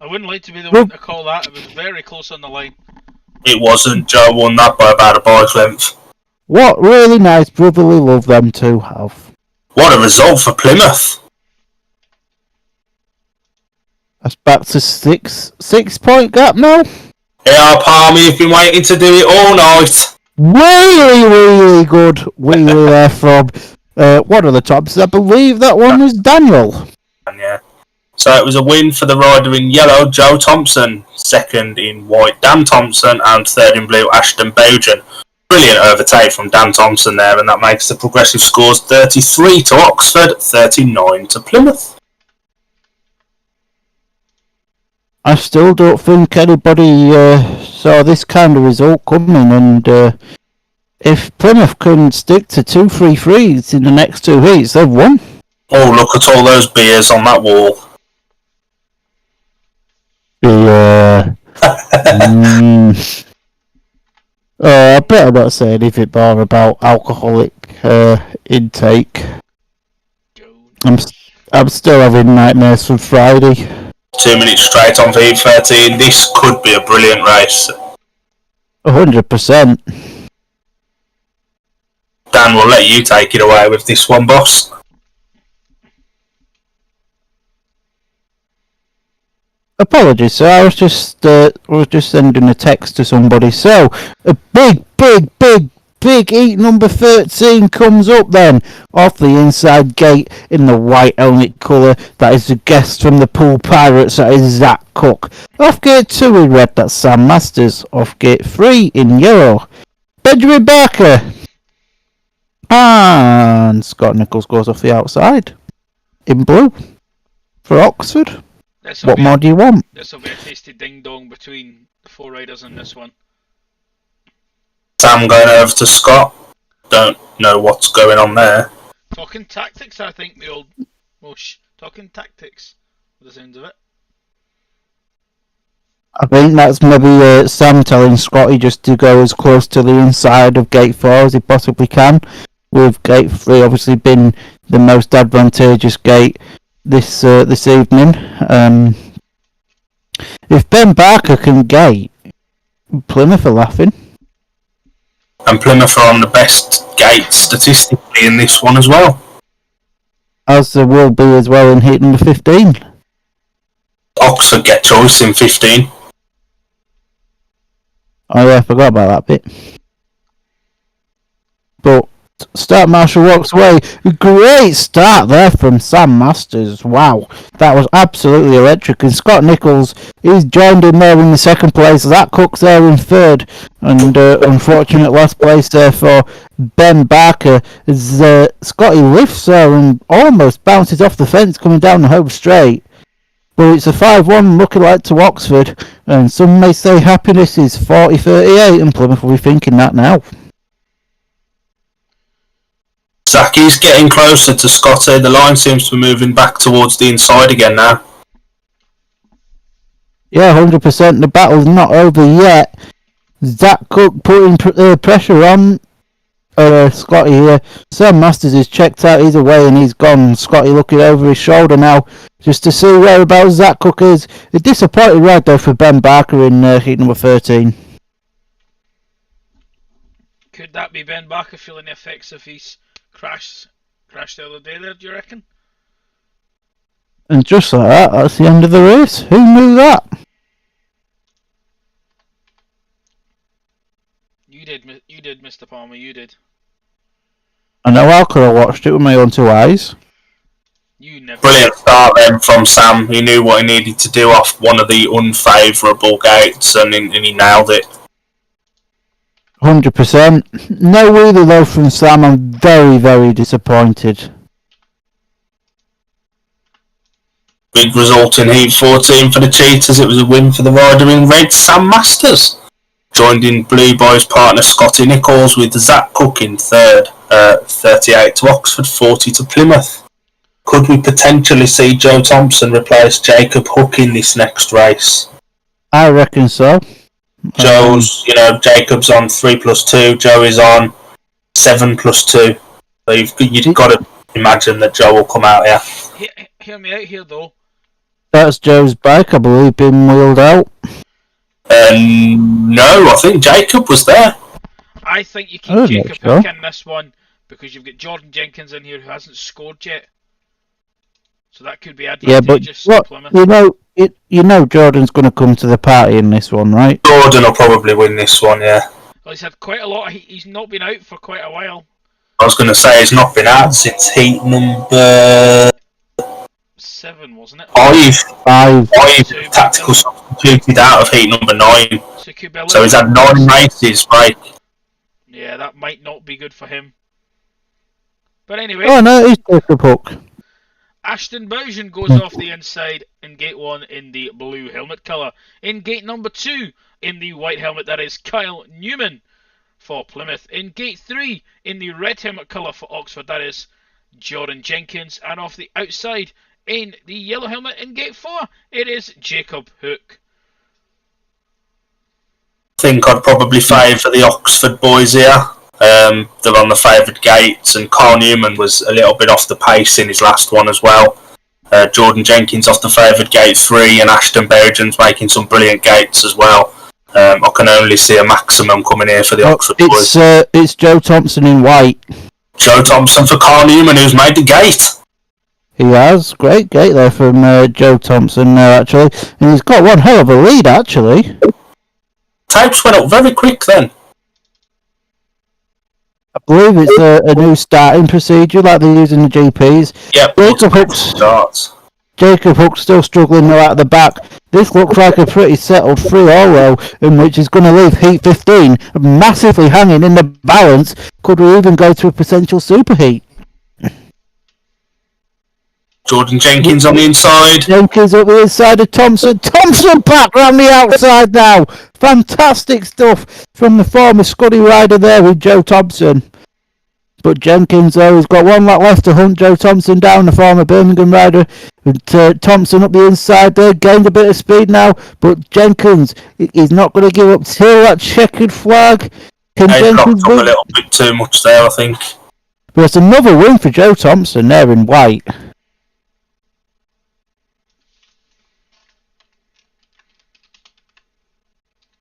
D: I wouldn't like to be the one to call that. It was very close on the line.
A: It wasn't. Joe won that by about a bike length.
C: What really nice brotherly love them two have.
A: What a result for Plymouth.
C: That's back to 6 point gap now.
A: Yeah, Palmy, you've been waiting to do it all night.
C: Really good wheelie there from one of the tops. I believe that one was Daniel.
A: And yeah. So it was a win for the rider in yellow, Joe Thompson. Second in white, Dan Thompson. And third in blue, Ashton Bowden. Brilliant overtake from Dan Thompson there, and that makes the progressive scores 33 to Oxford, 39 to Plymouth.
C: I still don't think anybody saw this kind of result coming, and if Plymouth can stick to 2-3-3s in the next 2 heats, they've won.
A: Oh, look at all those beers on that wall.
C: Yeah. I better not say anything more about alcoholic intake. I'm still having nightmares from Friday.
A: 2 minutes straight on V13. This could be a brilliant race.
C: 100%.
A: Dan, we'll let you take it away with this one, boss.
C: Apologies, sir. I was just sending a text to somebody. So a big heat number 13 comes up then off the inside gate in the white helmet colour. That is the guest from the Pool Pirates. That is Zach Cook. Off gate 2 in red. That's Sam Masters. Off gate 3 in yellow, Benjamin Barker. And Scott Nichols goes off the outside in blue for Oxford. What more do you want?
D: This will be a tasty ding dong between the 4 riders in this one.
A: Sam going over to Scott. Don't know what's going on there.
D: Talking tactics, I think the old talking tactics, by the sounds of it.
C: I think that's maybe Sam telling Scotty just to go as close to the inside of gate 4 as he possibly can, with gate 3 obviously been the most advantageous gate this evening. If Ben Barker can gate, Plymouth are laughing.
A: And Plymouth are on the best gate statistically in this one as well.
C: As there will be as well in heat number 15.
A: Oxford get choice in 15.
C: Oh yeah, I forgot about that bit. But Start Marshall walks away. Great start there from Sam Masters. Wow, that was absolutely electric. And Scott Nichols, he's joined in there in the second place. Zach Cook's there in third. And unfortunate last place there for Ben Barker. As Scotty lifts there and almost bounces off the fence coming down the home straight. But it's a 5-1 looking like to Oxford. And some may say happiness is 40-38 and Plymouth will be thinking that now.
A: Zacky's getting closer to Scotty. The line seems to be moving back towards the inside again now.
C: Yeah, 100%. The battle's not over yet. Zach Cook putting pressure on Scotty here. Sam Masters is checked out. He's away and he's gone. Scotty looking over his shoulder now just to see whereabouts Zach Cook is. A disappointing ride though for Ben Barker in heat number 13.
D: Could that be Ben Barker feeling the effects of his crash the other day there, do you reckon?
C: And just like that, that's the end of the race. Who knew that?
D: You did, Mr. Palmer, you did.
C: I know I could have watched it with my own 2 eyes.
D: You never.
A: Brilliant start then from Sam. He knew what he needed to do off one of the unfavourable gates and he nailed it.
C: 100%. No wheelie though from Sam. I'm very, very disappointed.
A: Big result in Heat 14 for the Cheetahs. It was a win for the rider in red, Sam Masters. Joined in blue by his partner Scotty Nichols with Zach Cook in third. 38 to Oxford, 40 to Plymouth. Could we potentially see Joe Thompson replace Jacob Hook in this next race?
C: I reckon so.
A: Joe's, Jacob's on 3+2. Joe is on 7+2. So you've got to imagine that Joe will come out here.
D: Hear me out here though.
C: That's Joe's bike, I believe, being wheeled out.
A: No, I think Jacob was there.
D: I think you keep Jacob Hook in this one because you've got Jordan Jenkins in here who hasn't scored yet. So that could be advantageous
C: for Plymouth. You know Jordan's going to come to the party in this one, right?
A: Jordan will probably win this one, yeah.
D: Well, he's had quite a lot. He's not been out for quite a while.
A: I was going to say he's not been out since heat number
D: 7, wasn't it?
C: 5.
A: Tactical substituted out of heat number 9. So he's had 9 races break.
D: Yeah, that might not be good for him. But anyway.
C: Oh no, he's Jacob Hook.
D: Ashton Bowden goes off the inside in gate 1 in the blue helmet colour. In gate number 2 in the white helmet, that is Kyle Newman for Plymouth. In gate 3 in the red helmet colour for Oxford, that is Jordan Jenkins. And off the outside in the yellow helmet in gate 4, it is Jacob Hook.
A: I think I'd probably favour the Oxford boys here. They're on the favoured gates, and Carl Newman was a little bit off the pace in his last one as well. Jordan Jenkins off the favoured gate 3, and Ashton Bowden's making some brilliant gates as well. I can only see a maximum coming here for the Oxford boys.
C: It's Joe Thompson in white.
A: Joe Thompson for Carl Newman, who's made the gate.
C: He has. Great gate there from Joe Thompson there, actually. And he's got one hell of a lead, actually.
A: Tapes went up very quick then.
C: I believe it's a new starting procedure like they use in the GPs.
A: Yep.
C: Jacob Hook's still struggling though at the back. This looks like a pretty settled 3-0 in which is going to leave Heat 15 massively hanging in the balance. Could we even go to a potential superheat?
A: Jordan Jenkins on the inside.
C: Jenkins up the inside of Thompson. Thompson back round the outside now. Fantastic stuff from the former Scuddy rider there with Joe Thompson. But Jenkins, though, has got one lap left to hunt Joe Thompson down, the former Birmingham rider. Thompson up the inside there, gained a bit of speed now. But Jenkins, he's not going to give up till that checkered flag.
A: He dropped up a little bit too much there, I think.
C: But it's another win for Joe Thompson there in white.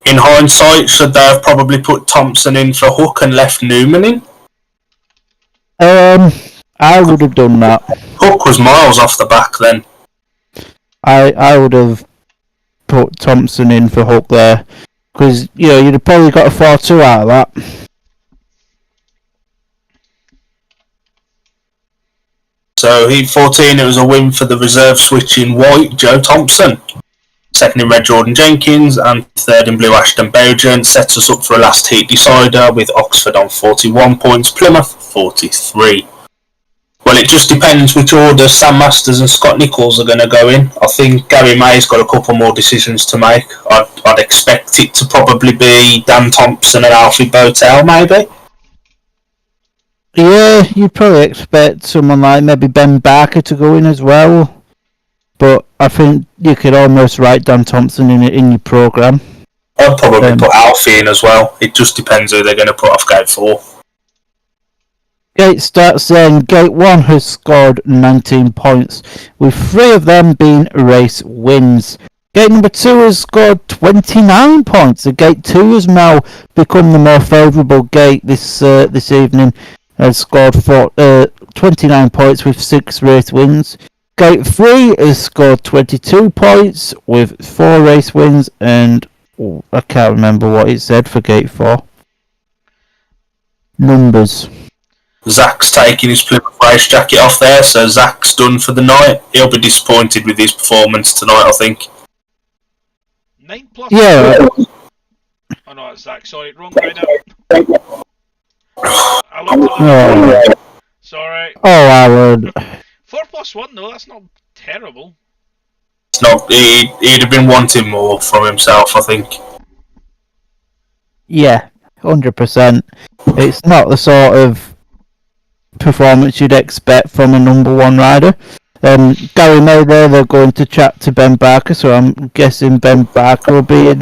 A: In hindsight, should they have probably put Thompson in for Hook and left Newman in?
C: I would have done that.
A: Hook was miles off the back then.
C: I would have put Thompson in for Hook there. Because, you'd have probably got a 4-2 out of that.
A: So, Heat 14, it was a win for the reserve switch in white, Joe Thompson. Second in red, Jordan Jenkins, and third in blue, Ashton Bowden. Sets us up for a last heat decider with Oxford on 41 points, Plymouth 43. Well, it just depends which order Sam Masters and Scott Nichols are going to go in. I think Gary May's got a couple more decisions to make. I'd expect it to probably be Dan Thompson and Alfie Botel, maybe.
C: Yeah, you'd probably expect someone like maybe Ben Barker to go in as well. But I think you could almost write Dan Thompson in your programme.
A: I'd probably put Alfie in as well. It just depends who they're going to put off gate 4.
C: Gate starts then. Gate 1 has scored 19 points, with 3 of them being race wins. Gate number 2 has scored 29 points. The Gate 2 has now become the more favourable gate this evening. Has scored 29 points with 6 race wins. Gate 3 has scored 22 points with 4 race wins, and I can't remember what it said for Gate 4. Numbers.
A: Zach's taking his Plymouth race jacket off there, so Zach's done for the night. He'll be disappointed with his performance tonight, I think.
D: 9 plus.
C: Yeah.
D: Oh no, it's Zach. Sorry, wrong rider. I looked at the Sorry.
C: Oh, Howard.
D: 4 plus 1 though, that's not terrible.
A: It's not. He'd have been wanting more from himself, I think.
C: Yeah, 100%. It's not the sort of performance you'd expect from a number 1 rider. Gary May there, they're going to chat to Ben Barker, so I'm guessing Ben Barker will be in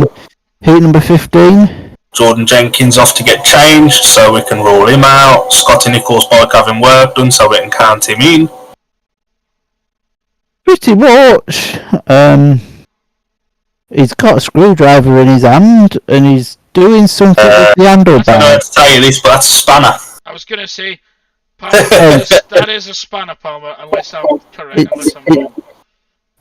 C: heat number 15.
A: Jordan Jenkins off to get changed, so we can rule him out. Scotty Nichols' bike having work done, so we can count him in.
C: Pretty much. He's got a screwdriver in his hand, and he's doing something with the handlebar.
A: I don't know how to tell you this, but that's a spanner.
D: I was going to say, Palmer, that is a spanner, Palmer, unless I'm correct, unless I'm wrong.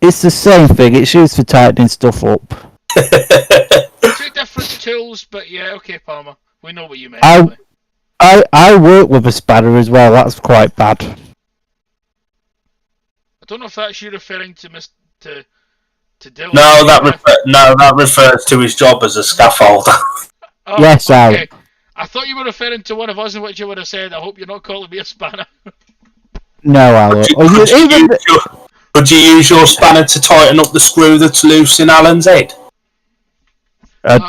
C: It's the same thing. It's used for tightening stuff up.
D: Two different tools, but yeah, okay, Palmer. We know what you meant.
C: I work with a spanner as well. That's quite bad.
D: I don't know if that's you referring to Dylan.
A: No, that refers to his job as a scaffolder.
D: Oh,
C: Yes,
D: okay.
C: Al.
D: I thought you were referring to one of us in which you would have said, I hope you're not calling me a spanner.
C: No, Al.
A: Could you use your spanner to tighten up the screw that's loose in Alan's head?
C: You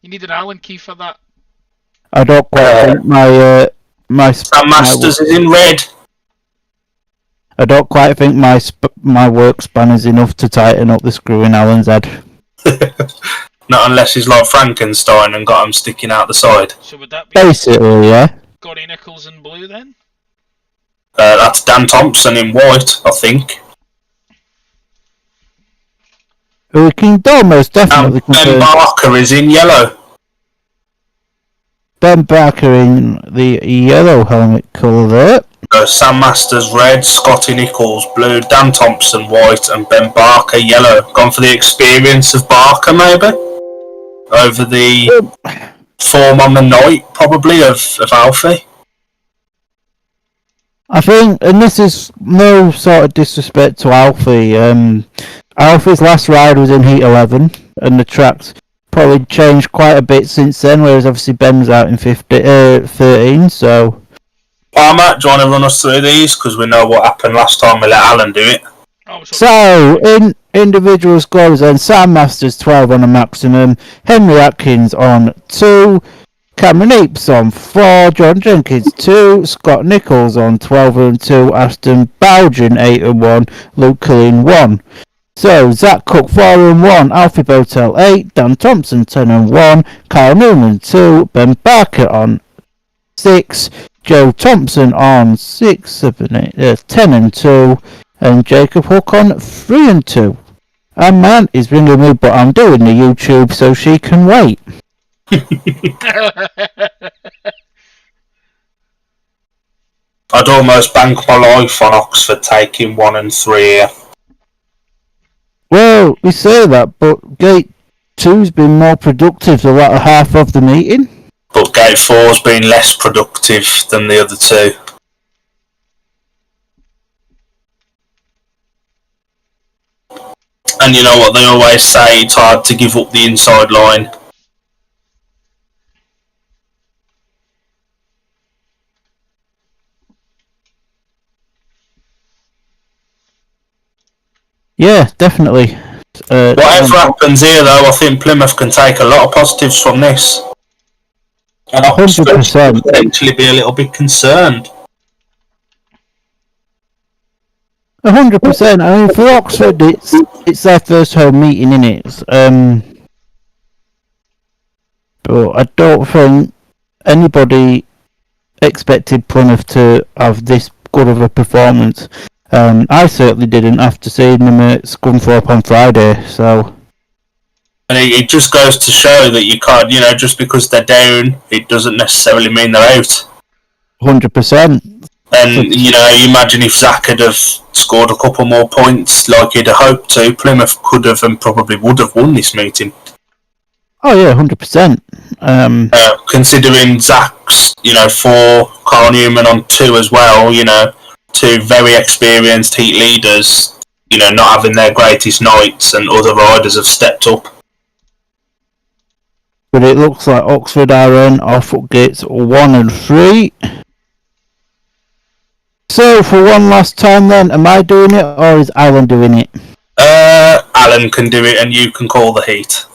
D: need an Allen key for that.
C: I don't quite think my
A: Sam Masters is in red.
C: I don't quite think my work span is enough to tighten up the screw in Alan's head.
A: Not unless he's like Frankenstein and got him sticking out the side.
D: So would that be
C: basically, yeah?
D: Scotty Nichols in blue then?
A: That's Dan Thompson in white, I think.
C: We can almost definitely
A: Ben Barker is in yellow.
C: Ben Barker in the yellow helmet colour there.
A: Sam Masters red, Scotty Nichols blue, Dan Thompson white, and Ben Barker yellow. Gone for the experience of Barker, maybe? Over the form on the night, probably, of Alfie.
C: I think, and this is no sort of disrespect to Alfie, Alfie's last ride was in Heat 11, and the track's probably changed quite a bit since then, whereas obviously Ben's out in 13, so...
A: Palmer, do you want to run us through these? Because we know what happened last time we let Alan do it.
C: So, in individual scores then, Sam Masters 12 on a maximum, Henry Atkins on 2, Cameron Eaps on 4, John Jenkins 2, Scott Nichols on 12 and 2, Aston Bowden 8 and 1, Luke Cullen 1. So, Zach Cook 4 and 1, Alfie Botel 8, Dan Thompson 10 and 1, Kyle Newman 2, Ben Barker on 6, Joe Thompson on 6, 7, 8, 10 and 2, and Jacob Hook on 3 and 2. And man is ringing me, but I'm doing the YouTube so she can wait.
A: I'd almost bank my life on Oxford taking 1 and 3 here.
C: Well, we say that, but Gate 2's been more productive the latter half of the meeting.
A: But Gate 4's been less productive than the other two. And you know what they always say, it's hard to give up the inside line.
C: Yeah, definitely.
A: Whatever happens here, though, I think Plymouth can take a lot of positives from this. And Oxford
C: 100%.
A: could potentially be a little bit concerned.
C: 100%. I mean, for Oxford, it's their first home meeting, innit? But I don't think anybody expected Plymouth to have this good of a performance. I certainly didn't after seeing them at Scunthorpe on Friday, so...
A: And it just goes to show that you can't, just because they're down, it doesn't necessarily mean they're out.
C: 100%.
A: And, you imagine if Zach had have scored a couple more points like he'd have hoped to, Plymouth could have and probably would have won this meeting.
C: Oh yeah, 100%.
A: Considering Zach's, 4, Carl Newman on 2 as well, 2 very experienced heat leaders, not having their greatest nights, and other riders have stepped up.
C: But it looks like Oxford are off at gates 1 and 3. So, for one last time then, am I doing it or is Alan doing it?
A: Alan can do it and you can call the heat.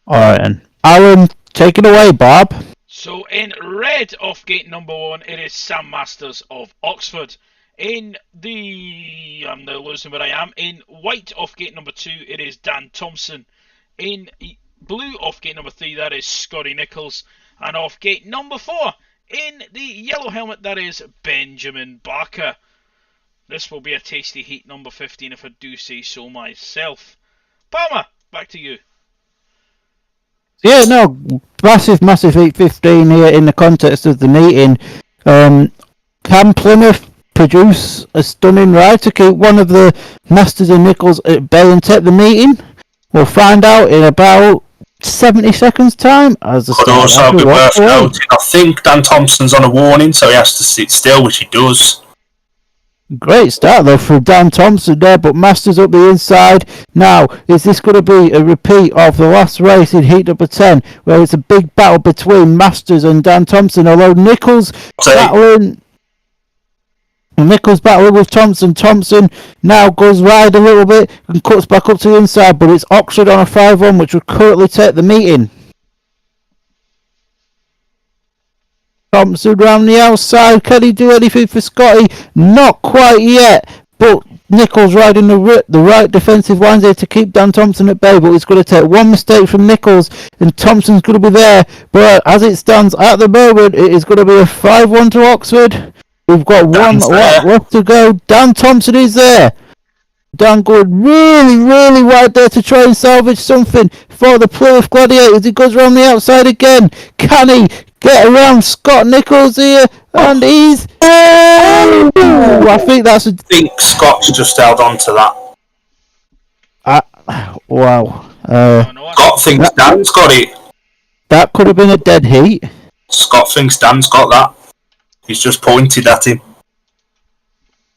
C: Alright then. Alan, take it away, Bob.
D: So, in red off gate number 1, it is Sam Masters of Oxford. In the... I'm now losing where I am. In white off gate number 2, it is Dan Thompson. In blue off gate number 3, that is Scotty Nichols. And off gate number 4, in the yellow helmet, that is Benjamin Barker. This will be a tasty heat number 15 if I do say so myself. Palmer, back to you.
C: Yeah, no, massive heat 15 here in the context of the meeting. Can Plymouth produce a stunning ride to keep one of the Masters and Nichols at bay and take the meeting? We'll find out in about 70 seconds time. As the
A: Could
C: start
A: also
C: of
A: be
C: the
A: worth
C: walk away.
A: noting, I think Dan Thompson's on a warning, so he has to sit still, which he does.
C: Great start though for Dan Thompson there, but Masters up the inside. Now, is this going to be a repeat of the last race in heat number 10, where it's a big battle between Masters and Dan Thompson, although Nichols battling with Thompson. Thompson now goes wide a little bit and cuts back up to the inside, but it's Oxford on a 5-1, which will currently take the meeting. Thompson round the outside. Can he do anything for Scotty? Not quite yet, but Nichols riding the right defensive lines there to keep Dan Thompson at bay, but it's going to take one mistake from Nichols and Thompson's going to be there. But as it stands at the moment, it is going to be a 5-1 to Oxford. We've got one lap left to go. Dan Thompson is there. Dan going really wide there to try and salvage something for the Plymouth Gladiators. He goes around the outside again. Can he get around Scott Nichols here? And he's... Oh, I think that's a...
A: I think Scott's just held on to that.
C: Wow.
A: Scott thinks Dan's got it.
C: That could have been a dead heat.
A: Scott thinks Dan's got that. He's just pointed at him.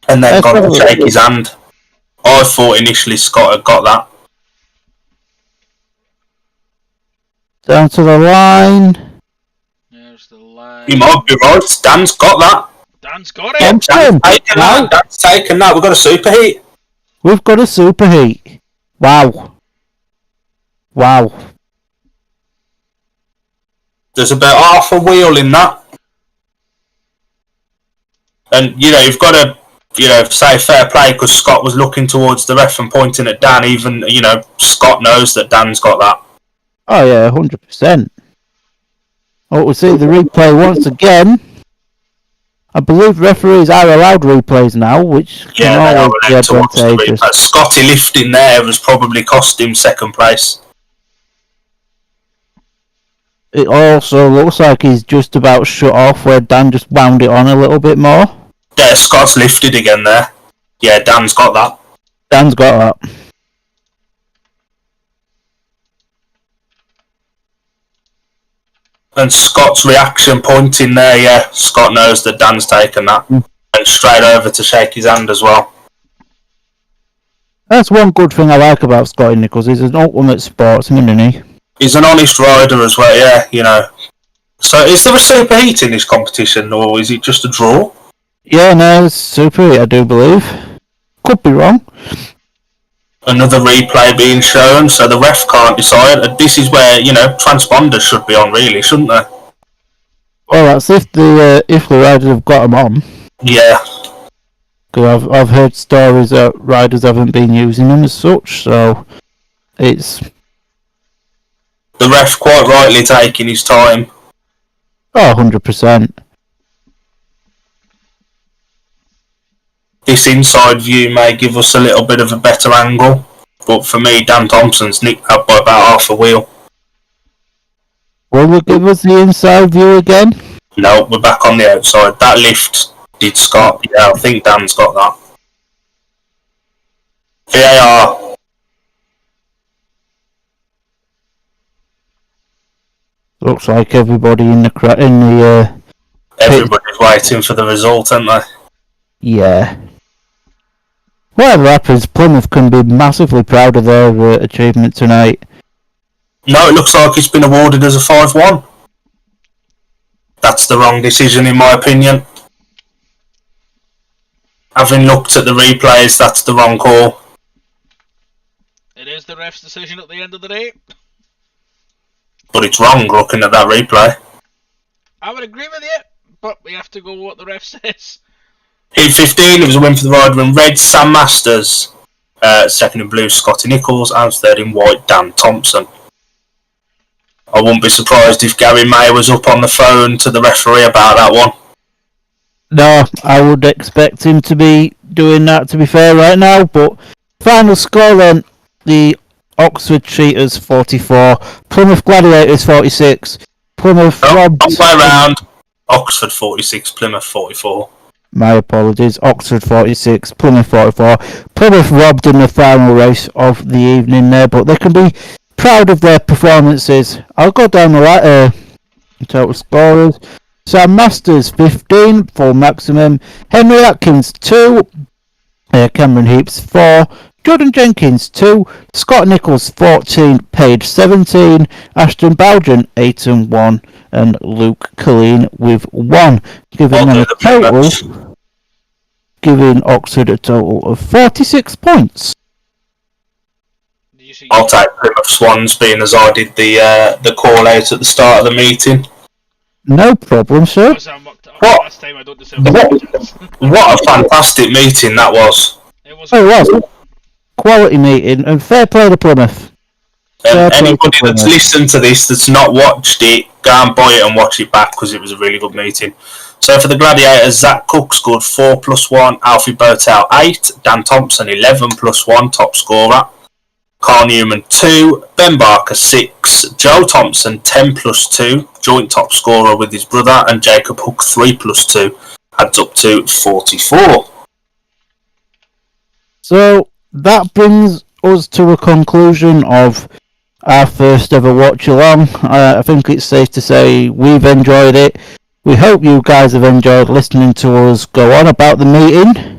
A: And then gone to shake his hand. I thought initially Scott had got that.
C: Down to the line.
D: There's the line.
A: You might be right. Dan's got that.
D: Dan's got it.
A: Dan's taken that. Dan's taken that. We've got a super heat.
C: We've got a super heat. Wow.
A: There's about half a wheel in that. And, you've got to, say fair play because Scott was looking towards the ref and pointing at Dan. Even, Scott knows that Dan's got that.
C: Oh, yeah, 100%. Oh, we'll see the replay once again. I believe referees are allowed replays now, which can always be advantageous.
A: Scotty lifting there has probably cost him second place.
C: It also looks like he's just about shut off where Dan just wound it on a little bit more.
A: Yeah, Scott's lifted again there. Yeah, Dan's got that.
C: Dan's got that.
A: And Scott's reaction pointing there, yeah, Scott knows that Dan's taken that. And straight over to shake his hand as well.
C: That's one good thing I like about Scotty Nichols. He's an ultimate sportsman, isn't he?
A: He's an honest rider as well, yeah, So is there a super heat in this competition, or is it just a draw?
C: Yeah, no, it's super heat, I do believe. Could be wrong.
A: Another replay being shown, so the ref can't decide. This is where, transponders should be on, really, shouldn't they?
C: Well, that's if the riders have got them on.
A: Yeah.
C: Because I've heard stories that riders haven't been using them as such, so it's...
A: The ref quite rightly taking his time.
C: Oh, 100%.
A: This inside view may give us a little bit of a better angle, but for me, Dan Thompson's nicked up by about half a wheel.
C: Will it give us the inside view again?
A: No, we're back on the outside. That lift did Scott. Yeah, I think Dan's got that. VAR.
C: Looks like everybody in the
A: Everybody's waiting for the result, aren't they?
C: Yeah. Whatever happens, Plymouth can be massively proud of their achievement tonight.
A: No, it looks like it's been awarded as a 5-1. That's the wrong decision, in my opinion. Having looked at the replays, that's the wrong call.
D: It is the ref's decision at the end of the day.
A: But it's wrong looking at that replay.
D: I would agree with you, but we have to go with what the ref says.
A: Heat 15, it was a win for the rider in red, Sam Masters. Second in blue, Scotty Nichols. And third in white, Dan Thompson. I wouldn't be surprised if Gary May was up on the phone to the referee about that one.
C: No, I would expect him to be doing that, to be fair, right now. But final score then, the Oxford Cheaters 44, Plymouth Gladiators 46. Plymouth
A: Wrong
C: robbed...
A: way round. Oxford 46, Plymouth 44.
C: My apologies. Oxford 46, Plymouth 44. Plymouth robbed in the final race of the evening there, but they can be proud of their performances. I'll go down the ladder. Total scorers. Sam Masters 15, full maximum. Henry Atkins 2. Cameron Heaps 4. Jordan Jenkins 2. Scott Nichols 14, Page 17. Ashton Bowden 8 and 1. And Luke Colleen with 1. Giving them a total. Giving Oxford a total of 46 points.
A: I'll take Plymouth Swans, being as I did the call out at the start of the meeting.
C: No problem, sir.
A: What a fantastic meeting that was.
D: It was.
C: Oh, it was. Quality meeting, and fair play to Plymouth.
A: Anybody that's listened to this that's not watched it, go and buy it and watch it back, because it was a really good meeting. So for the Gladiators, Zach Cook scored 4 plus 1, Alfie Botel 8, Dan Thompson 11 plus 1, top scorer. Carl Newman 2, Ben Barker 6, Joe Thompson 10 plus 2, joint top scorer with his brother, and Jacob Hook 3 plus 2, adds up to 44.
C: So that brings us to a conclusion of our first ever watch along. I think it's safe to say we've enjoyed it. We hope you guys have enjoyed listening to us go on about the meeting.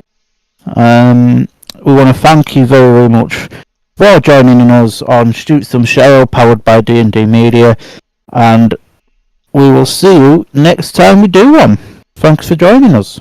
C: We want to thank you very, very much for joining us on Shoot Some Shale, powered by D&D Media, and we will see you next time we do one. Thanks for joining us.